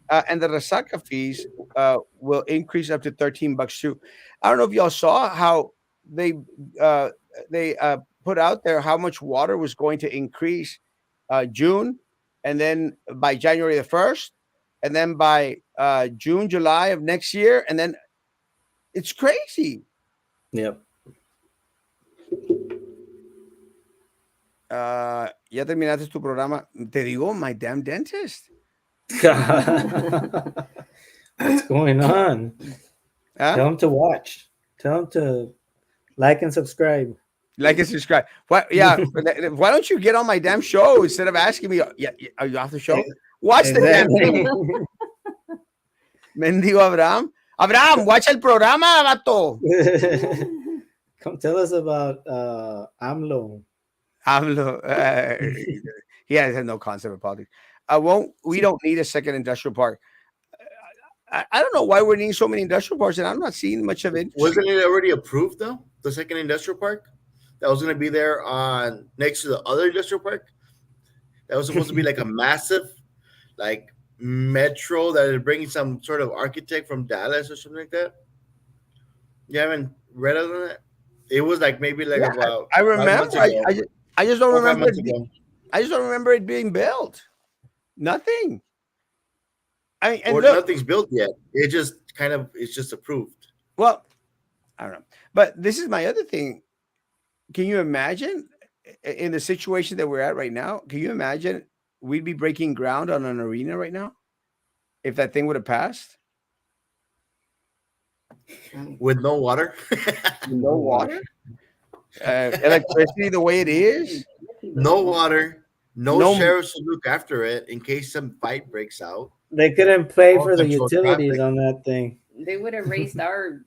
And the Resaca fees will increase up to $13 too. I don't know if y'all saw how they uh, they put out there how much water was going to increase June, and then by January the 1st, and then by June, July of next year, and then it's crazy. Yep. Ya terminaste tu programa. Te digo, my damn dentist. What's going on? Huh? Tell them to watch. Tell them to like and subscribe. Like and subscribe. Why? Yeah. Why don't you get on my damn show instead of asking me? Yeah, are you off the show? Watch the damn thing. Mendigo Abraham. Abraham, watch el programa, vato. Come tell us about AMLO. He has no concept of politics. We don't need a second industrial park. I don't know why we're needing so many industrial parks, and I'm not seeing much of it. Wasn't it already approved though? The second industrial park that was going to be there on next to the other industrial park. That was supposed to be like a massive, like metro that is bringing some sort of architect from Dallas or something like that. You haven't read of that? It was like maybe like Yeah, about I 5 months remember. ago, I just don't 4 or 5 remember months it. ago. I just don't remember it being built. Nothing. And Or look, nothing's built yet. It just kind of it's just approved. well, I don't know. But this is my other thing. Can you imagine in the situation that we're at right now? Can you imagine we'd be breaking ground on an arena right now if that thing would have passed? With no water. No water, electricity the way it is, No water, no no. sheriffs to look after it in case some fight breaks out They couldn't pay or for the control utilities traffic. on that thing. They would have raised our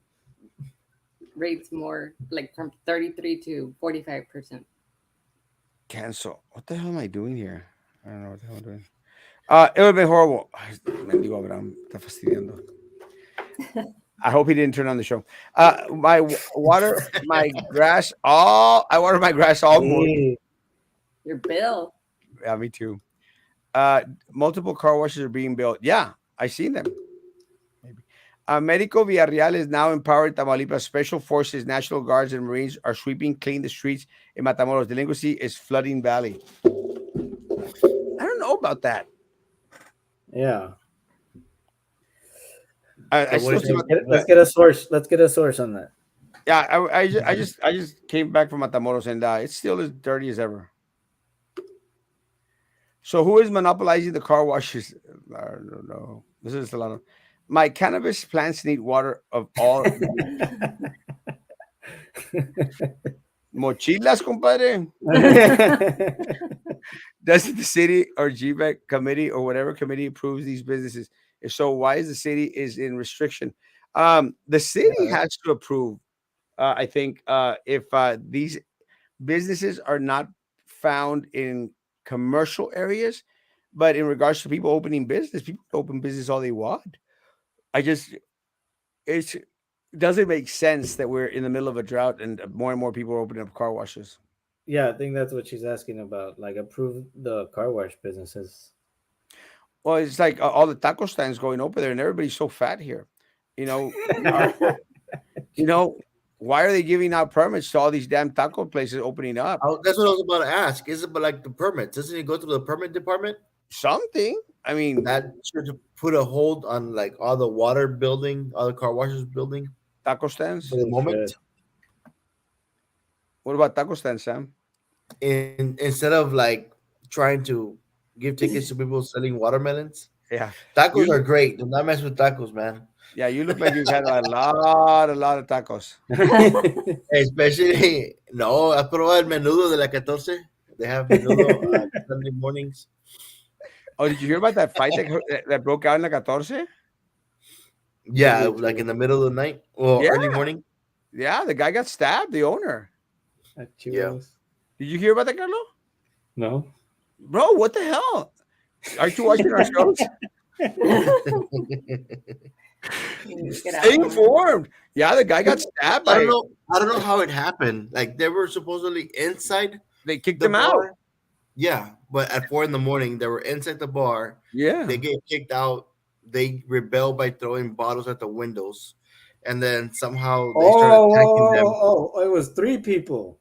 rates more, like from 33 to 45%. Cancel. What the hell am I doing here? I don't know what the hell I'm doing. It would have been horrible. Ay, mendigo Abraham, está fastidiando. I hope he didn't turn on the show. Water my grass all. I water my grass all morning. Sí. Your bill. Yeah, me too. Multiple car washes are being built. Yeah, I seen them. Maybe. Medico Villarreal is now empowering Tamaulipas. Special forces, National Guards, and Marines are sweeping clean the streets in Matamoros. Delinquency is flooding valley. I don't know about that. Yeah. I So what still is see. it? Let's get a source. Let's get a source on that. Yeah, I just came back from Matamoros and it's still as dirty as ever. So who is monopolizing the car washes? I don't know. This is a lot of my cannabis plants need water of all mochilas, compadre. Does the city or GBEC committee or whatever committee approves these businesses? If so, why is the city is in restriction? The city Yeah. has to approve. I think if these businesses are not found in commercial areas, but in regards to people opening business, people open business all they want. I just it doesn't make sense that we're in the middle of a drought and more people are opening up car washes. Yeah, I think that's what she's asking about. Like, approve the car wash businesses. Well, it's like all the taco stands going over there, and everybody's so fat here. You know, are, you know, why are they giving out permits to all these damn taco places opening up? That's what I was about to ask. Is it but like the permits? Doesn't it go through the permit department? Something. I mean, That should put a hold on like all the water building, all the car washers building taco for stands. the We should. moment. What about taco stands, Sam? Instead of like trying to give tickets to people selling watermelons. Yeah, Tacos you. are great. Do not mess with tacos, man. Yeah, you look like you've had a lot of tacos. Especially, no, ¿has probado el menudo de la 14? They have menudo Sunday mornings. Oh, did you hear about that fight that broke out in la 14? Yeah, like in the middle of the night or Yeah, early morning. yeah, the guy got stabbed, the owner. Yeah. Did you hear about that, Carlo? No. Bro, what the hell? Aren't you watching our shows? Get out. Stay informed. Yeah, the guy got stabbed I by. don't know. I don't know how it happened. Like they were supposedly inside They kicked the him out. bar. Yeah, but at 4 in the morning, they were inside the bar. Yeah. They get kicked out. They rebel by throwing bottles at the windows, and then somehow they start attacking them. Oh, it was 3 people.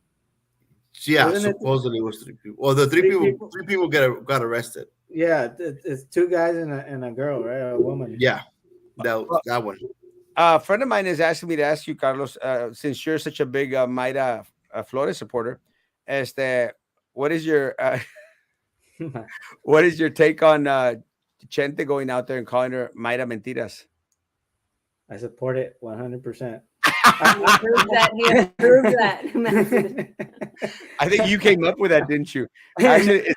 Yeah, Wasn't it supposedly it was 3 people. Well, the three three people, people? 3 people got arrested. Yeah, it's 2 guys and a girl, right? A woman. Yeah, that one. A friend of mine is asking me to ask you, Carlos, since you're such a big Mayra Flores supporter, what is your what is your take on Chente going out there and calling her Mayra Mentiras? I support it 100%. Prove that here. Prove that. I think you came up with that, didn't you? Actually,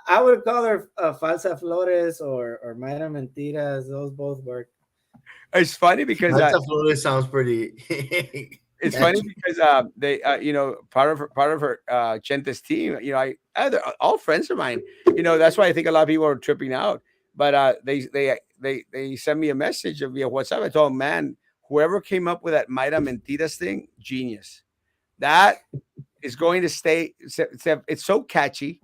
I would call her Falsa Flores or Mayra Mentiras. Those both work. it's funny because That's Florida sounds pretty. it's funny because they part of her Chente's team, they're all friends of mine. That's why I think a lot of people are tripping out. But they sent me a message via WhatsApp. I told them, man, whoever came up with that Mayra Mentiras thing, genius. That is going to stay. It's so catchy.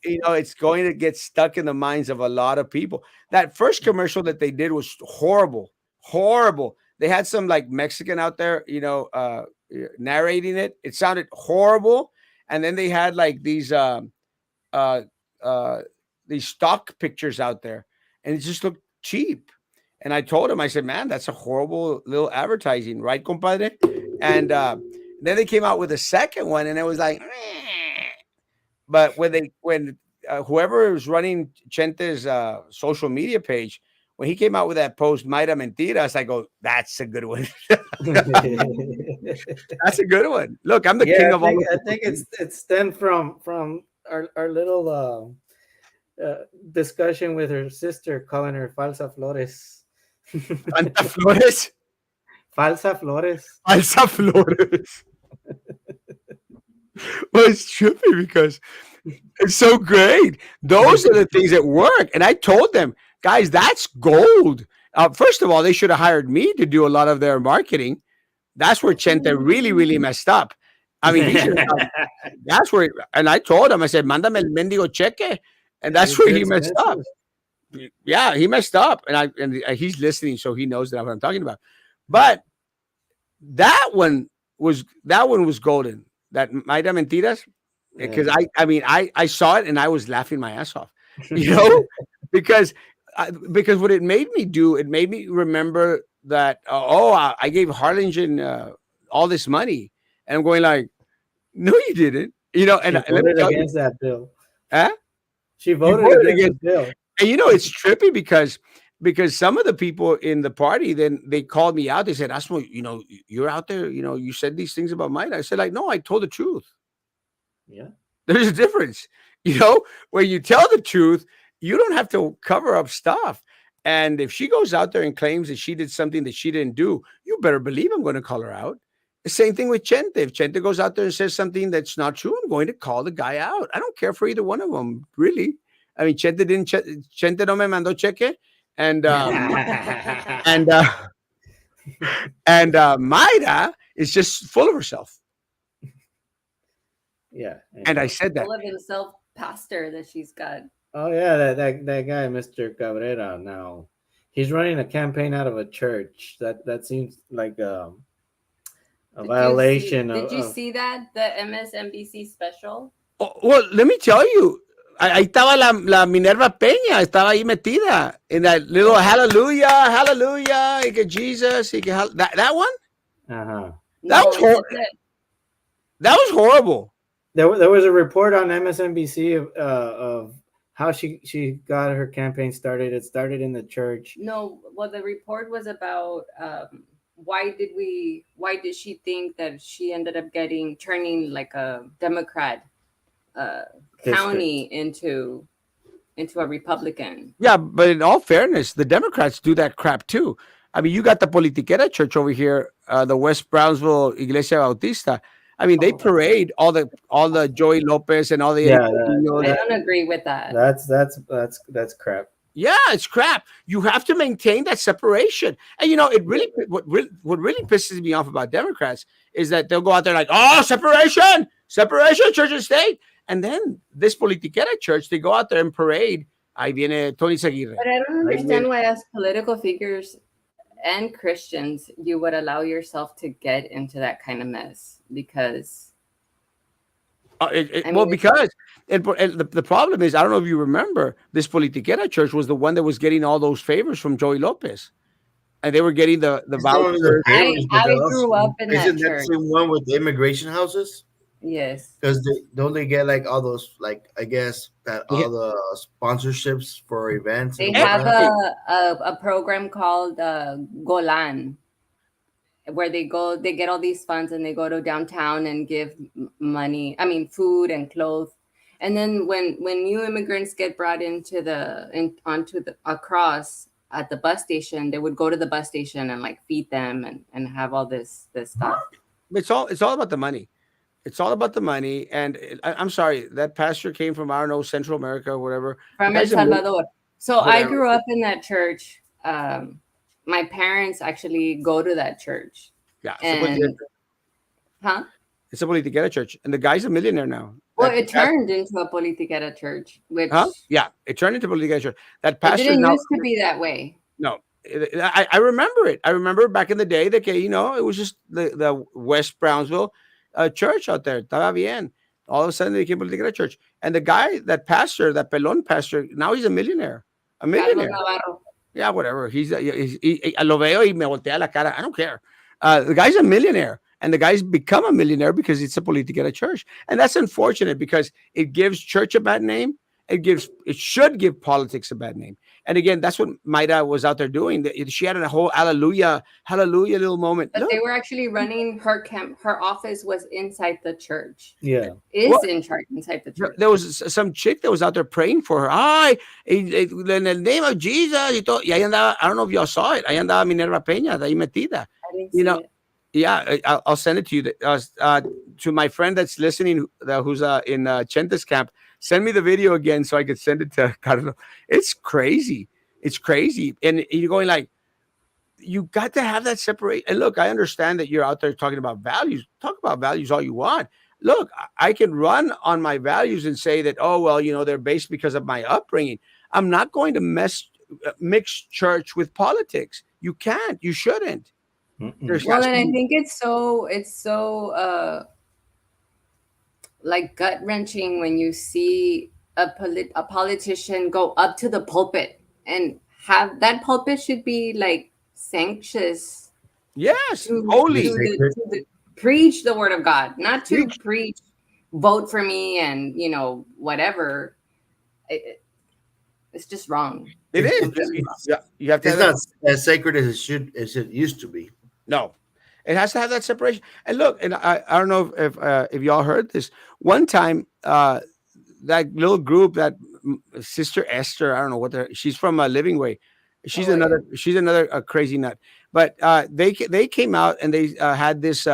It's going to get stuck in the minds of a lot of people. That first commercial that they did was horrible, horrible. they had some like Mexican out there, narrating it. It sounded horrible. And then they had like uh, uh, these stock pictures out there, and it just looked cheap. And I told him, I said, man, that's a horrible little advertising, right, compadre? And then they came out with a second one, and it was like, "Meh." But when whoever was running Chente's social media page, when he came out with that post, Mayra Mentiras, I go, that's a good one. That's a good one. Look, I'm the Yeah, king of all. I think it's stemmed from our little discussion with her sister, calling her Falsa Flores. Fanta Flores. Falsa Flores. Falsa Flores. Well, it's trippy because it's so great. Those are the things that work. And I told them, guys, that's gold. First of all, they should have hired me to do a lot of their marketing. That's where Chente really, really messed up. I mean, he should have. That's where, and I told him, I said, "Mándame el mendigo cheque," and that's It's where too he messed up. expensive. Yeah, he messed up, and he's listening, so he knows that what I'm talking about. But that one was golden. That Mayra Mentiras, because Yeah. I saw it and I was laughing my ass off, you know, because because what it made me do, it made me remember that I gave Harlingen all this money, and I'm going like, no, you didn't, She and let me voted tell you, against that bill. huh? She You voted voted against against, the bill. and it's trippy because some of the people in the party, then they called me out. They said, Asmo, you're out there, you said these things about mine. I said, like, no, I told the truth. Yeah. There's a difference. When you tell the truth, you don't have to cover up stuff. And if she goes out there and claims that she did something that she didn't do, you better believe I'm going to call her out. The same thing with Chente. If Chente goes out there and says something that's not true, I'm going to call the guy out. I don't care for either one of them, really. I mean, Chente no me mandó cheque, and and and Mayra is just full of herself. Yeah. And I said that. Full of himself pastor that she's got. Oh yeah, that guy, Mr. Cabrera. Now he's running a campaign out of a church. That seems like a violation Did you of see that? The MSNBC special? Oh, well, let me tell you, ahí estaba la Minerva Peña, estaba ahí metida in that little hallelujah, hallelujah, y que Jesus, y que that one. uh-huh. That was horrible. That was horrible. There was a report on MSNBC of how she got her campaign started. It started in the church. No, well, the report was about why did she think that she ended up turning like a Democrat county into a Republican. Yeah, but in all fairness, the Democrats do that crap too. I mean, you got the Politiquera Church over here, the West Brownsville Iglesia Bautista. I mean, they parade all the Joey Lopez and all the Yeah, I don't agree with that. that's crap. Yeah, it's crap. You have to maintain that separation. And it really what really pisses me off about Democrats is that they'll go out there like, oh, separation, church and state. And then this Politiquera church, they go out there and parade. Ahí viene Tony Seguirre. But I don't understand why, as political figures and Christians, you would allow yourself to get into that kind of mess because. Because the problem is, I don't know if you remember, this Politiquera church was the one that was getting all those favors from Joey Lopez. And they were getting the vouchers. I grew up in that Isn't that church. the same one with the immigration houses? Yes. Because don't they get like all those, like, I guess that all the sponsorships for events? They and have whatnot? a program called Golan, where they get all these funds and they go to downtown and give food and clothes. And then when new immigrants get brought onto a cross at the bus station, they would go to the bus station and like feed them and have all this stuff. It's all about the money. It's all about the money. And I'm sorry, that pastor came from, I don't know, Central America or whatever. From El Salvador. So I grew up in that church. My parents actually go to that church. Yeah. Huh? It's a Politiquera church. And the guy's a millionaire now. Well, it turned into a Politiquera church, which Yeah, it turned into a Politiquera church. That it pastor didn't now, used to be that way. no, I remember it. I remember back in the day that it was just the West Brownsville church out there. Estaba bien. All of a sudden they became a political church, and the guy, that pastor, that pelon pastor, now he's a millionaire. A Carlos millionaire. Navarro. Yeah, whatever. Lo veo y me voltea la cara. I don't care. The guy's a millionaire, and the guy's become a millionaire because it's a political church, and that's unfortunate because it gives church a bad name. It should give politics a bad name. And again, that's what Maida was out there doing. She had a whole hallelujah little moment. But Look, they were actually running her camp. Her office was inside the church. Yeah. Is What? in charge inside the church. There was some chick that was out there praying for her. Ay, in the name of Jesus. Y ahí andaba, I don't know if y'all saw it. Ahí andaba Minerva Peña, de ahí metida. I didn't You see know, it. yeah, I'll send it to you. To my friend that's listening, who's in Chenta's camp, send me the video again so I could send it to Carlos. It's crazy. It's crazy. And you're going like, you got to have that separate. And look, I understand that you're out there talking about values. Talk about values all you want. Look, I can run on my values and say that, oh, well, they're based because of my upbringing. I'm not going to mix church with politics. You can't. You shouldn't. There's Well, has and to I be. think it's so like gut wrenching when you see a politician go up to the pulpit and have that pulpit should be like sanctious Yes, to Is it holy. sacred? preach the word of God, not to Preach. preach vote for me and whatever. It's just wrong. It It's, is. it's, it's, You have to it's have that. not as sacred as it used to be. No, it has to have that separation. And look, and I don't know if y'all heard this one time. That little group, that Sister Esther, I don't know she's from Living Way. Oh, yeah. She's another crazy nut. But they came out and they had this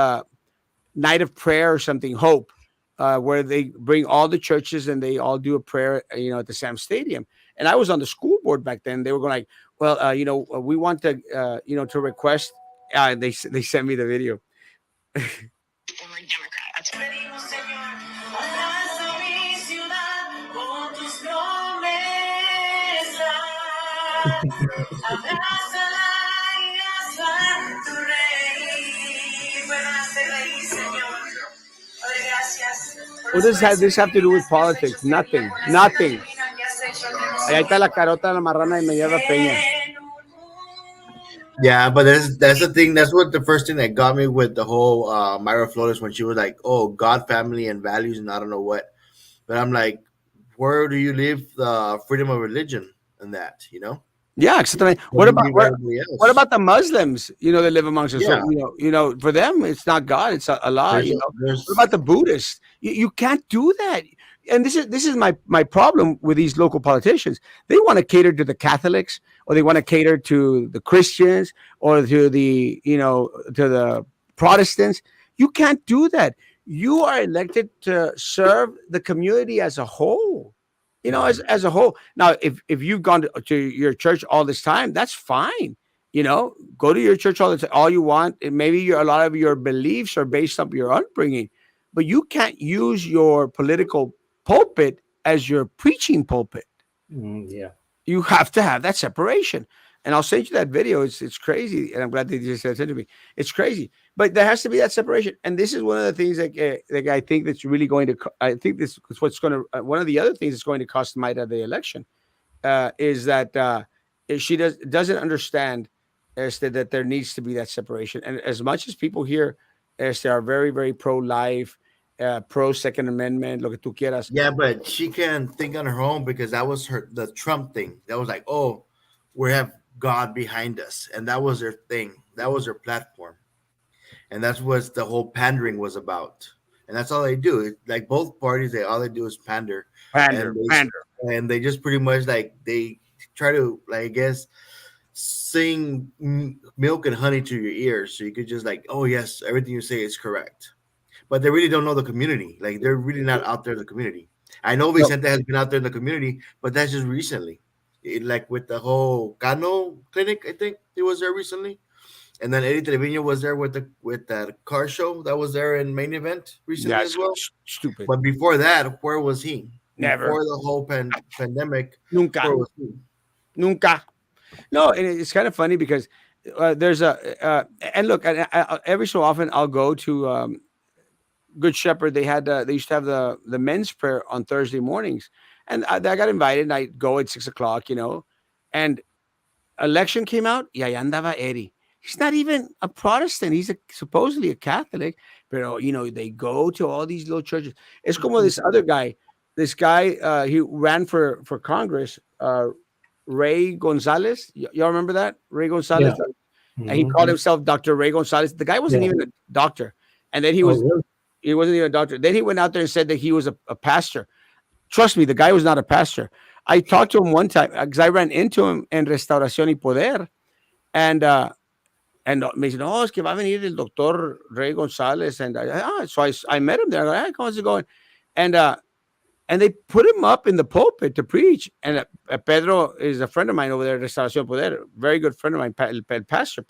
night of prayer or something, Hope, where they bring all the churches and they all do a prayer, at the Sam Stadium. And I was on the school board back then. They were going like, well, we want to, to request. They sent me the video. Former Democrats. What does this have to do with politics? Nothing. Nothing. Ahí está la carota de la marrana de Minerva Peña. Yeah, but that's the thing. That's what the first thing that got me with the whole Myra Flores when she was like, "Oh, God, family, and values," and I don't know what. But I'm like, where do you live the freedom of religion in that? Yeah, exactly. Where do you leave everybody What else? about the Muslims? That live amongst us. So, Yeah, for them, it's not God; it's Allah. What there's about the Buddhists? You can't do that. And this is my problem with these local politicians. They want to cater to the Catholics, or they want to cater to the Christians, or to the Protestants. You can't do that. You are elected to serve the community as a whole. As a whole. Now, if you've gone to your church all this time, that's fine. Go to your church all you want. And maybe a lot of your beliefs are based on your upbringing, but you can't use your political pulpit as your preaching pulpit. Yeah. You have to have that separation. And I'll send you that video. It's crazy, and I'm glad they just sent it to me. It's crazy, but there has to be that separation. And this is one of the things that I think that's really going to. I think this is what's going to. One of the other things that's going to cost Maida the election is that she doesn't understand that there needs to be that separation. And as much as people here, they are very, very pro-life, pro Second Amendment, lo que tú quieras. Yeah, but she can think on her own because that was the Trump thing. That was like, oh, we have God behind us, and that was their thing. That was their platform, and that's what the whole pandering was about. And that's all they do. Like both parties, all they do is pander, Pander, and pander. they just pretty much like they try to like I guess sing milk and honey to your ears, so you could just like, oh yes, everything you say is correct. But they really don't know the community. Like they're really not out there in the community. I know No, Vicente has been out there in the community, but that's just recently. Like with the whole Cano clinic, I think he was there recently, and then Eddie Trevino was there with that car show that was there in main event recently as that's well. stupid. But before that, where was he? Never. Before the whole pandemic, Nunca. where was he? Nunca. No, and it's kind of funny because there's a and look, every so often I'll go to Good Shepherd. They used to have the men's prayer on Thursday mornings, and I got invited. And I go at 6 o'clock, and election came out. Y ahí andaba Eddie. He's not even a Protestant. He's supposedly a Catholic, but they go to all these little churches. It's como this other guy. This guy, he ran for Congress. Ray Gonzalez. Y'all remember that? Ray Gonzalez. Yeah. And he called himself Dr. Ray Gonzalez. The guy wasn't Yeah. even a doctor. And then Oh, really? he wasn't even a doctor. Then he went out there and said that he was a pastor. Trust me, the guy was not a pastor. I talked to him one time because I ran into him in Restauración y Poder. And me dice, no, es que va a venir el doctor Ray Gonzalez. And I met him there. I go, hey, how's it going? And they put him up in the pulpit to preach. And Pedro is a friend of mine over there at Restauración Poder, very good friend of mine, el pastor.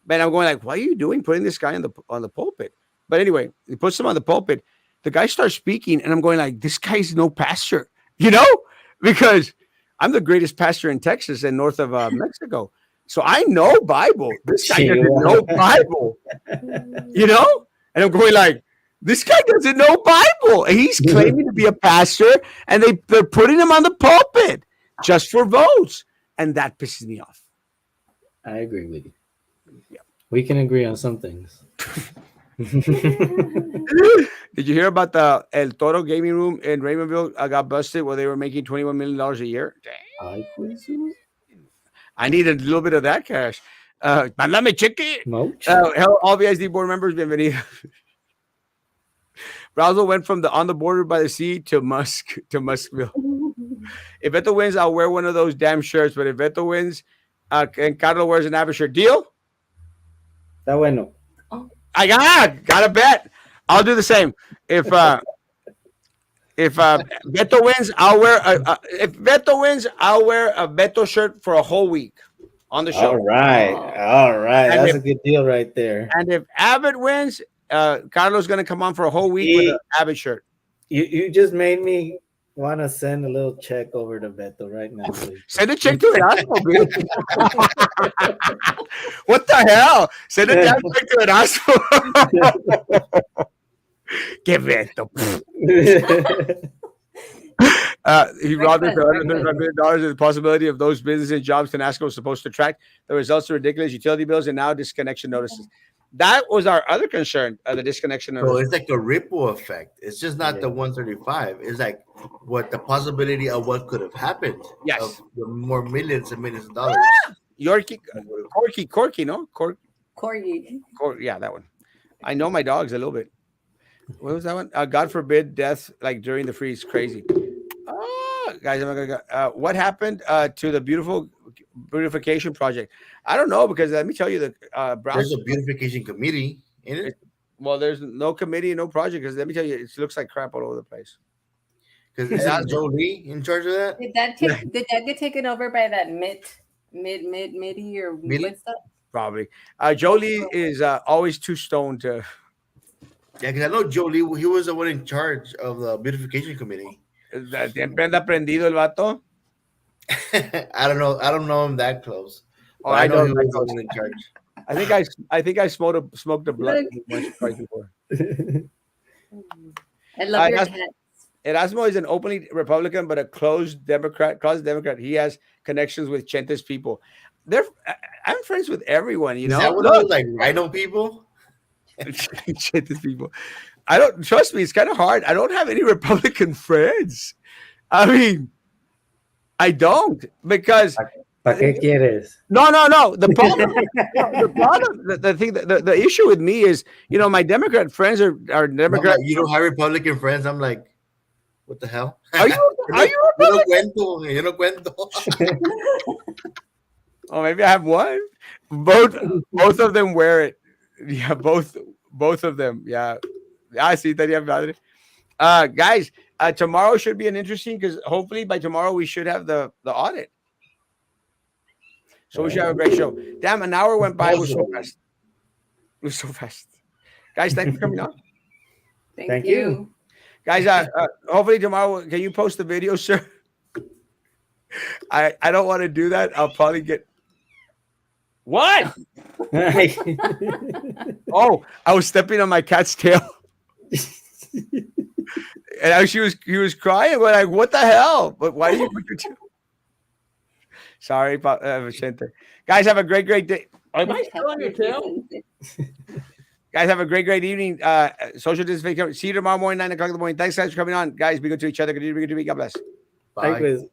And I'm going like, why are you putting this guy on the pulpit? But anyway, he puts him on the pulpit. The guy starts speaking, and I'm going like, this guy's no pastor, because I'm the greatest pastor in Texas and north of Mexico. So I know Bible. This guy doesn't know Bible, And I'm going like, this guy doesn't know Bible. And he's claiming to be a pastor, and they're putting him on the pulpit just for votes. And that pisses me off. I agree with you. Yeah. We can agree on some things. Did you hear about the El Toro gaming room in Raymondville? I got busted where they were making $21 million a year. Ay, pues, I need a little bit of that cash. Mándame cheque. Moch. All VSD board members, bienvenidos. Brownsville went from on the border by the sea to Muskville. If Beto wins, I'll wear one of those damn shirts. But if Beto wins, and Carlos wears an Abbott shirt, deal? Está bueno. I got a bet. I'll do the same. If Beto wins, I'll wear if Beto wins, I'll wear a Beto shirt for a whole week on the show. All right. And That's if- a good deal right there. And if Abbott wins, Carlos going to come on for a whole week with an Abbott shirt. You just made me want to send a little check over to Beto right now, please. Send a check to Erasmo, dude. What the hell? Send a damn check to Erasmo. Give it. He robbed us for $135 million. The possibility of those businesses and jobs Tenasco was supposed to attract. The results are ridiculous. Utility bills and now disconnection notices. That was our other concern, the disconnection So notices. it's like a ripple effect. It's just not the 135. It's like what the possibility of what could have happened. Yes. Of the more millions and millions of dollars. Corky, no? Corgi. Yeah, that one. I know my dogs a little bit. What was that one? God forbid death like during the freeze. Crazy. Guys, what happened to the beautification project? I don't know because let me tell you the There's a beautification committee in it. Well, there's no committee, no project because let me tell you, it looks like crap all over the place. Because isn't Joe Lee in charge of that? Did that get taken over by that midi or what's that? Probably. Jolie is always too stoned to. Yeah, because I know Joe Lee. He was the one in charge of the beautification committee. Siempre anda prendido el vato. I don't know. I don't know him that close. Oh, But I I know know he him was that the one in charge. I think I smoked a blunt once or twice before. I love your that's- tats. Erasmo is an openly Republican but a closed Democrat. He has connections with Chentes people. I'm friends with everyone, Is that one of those like rhino people? Chentes people. I don't trust me. It's kind of hard. I don't have any Republican friends. I mean, I don't because ¿Para qué quieres? no. The problem, the issue with me is, my Democrat friends are Democrat. You don't have Republican friends. I'm like, what the hell? Are you Yo no cuento. Yo no cuento. Oh, maybe I have one. Both of them wear it. Yeah, both of them. Yeah. Sí, estaría padre. Guys, tomorrow should be an interesting because hopefully by tomorrow we should have the audit. So we should have a great show. Damn, an hour went by. It was so fast. Guys, thank you for coming on. Thank you. Guys, hopefully tomorrow, can you post the video, sir? I don't want to do that. I'll probably get what? Oh, I was stepping on my cat's tail. And he was crying. We're like, what the hell? But why do you put your tail? Sorry, Vicente. Guys, have a great day. Am I still on your tail? Guys, have a great evening. Social distancing. See you tomorrow morning, 9 o'clock in the morning. Thanks, guys, for coming on. Guys, be good to each other. Good to be. God bless. Bye. Likewise.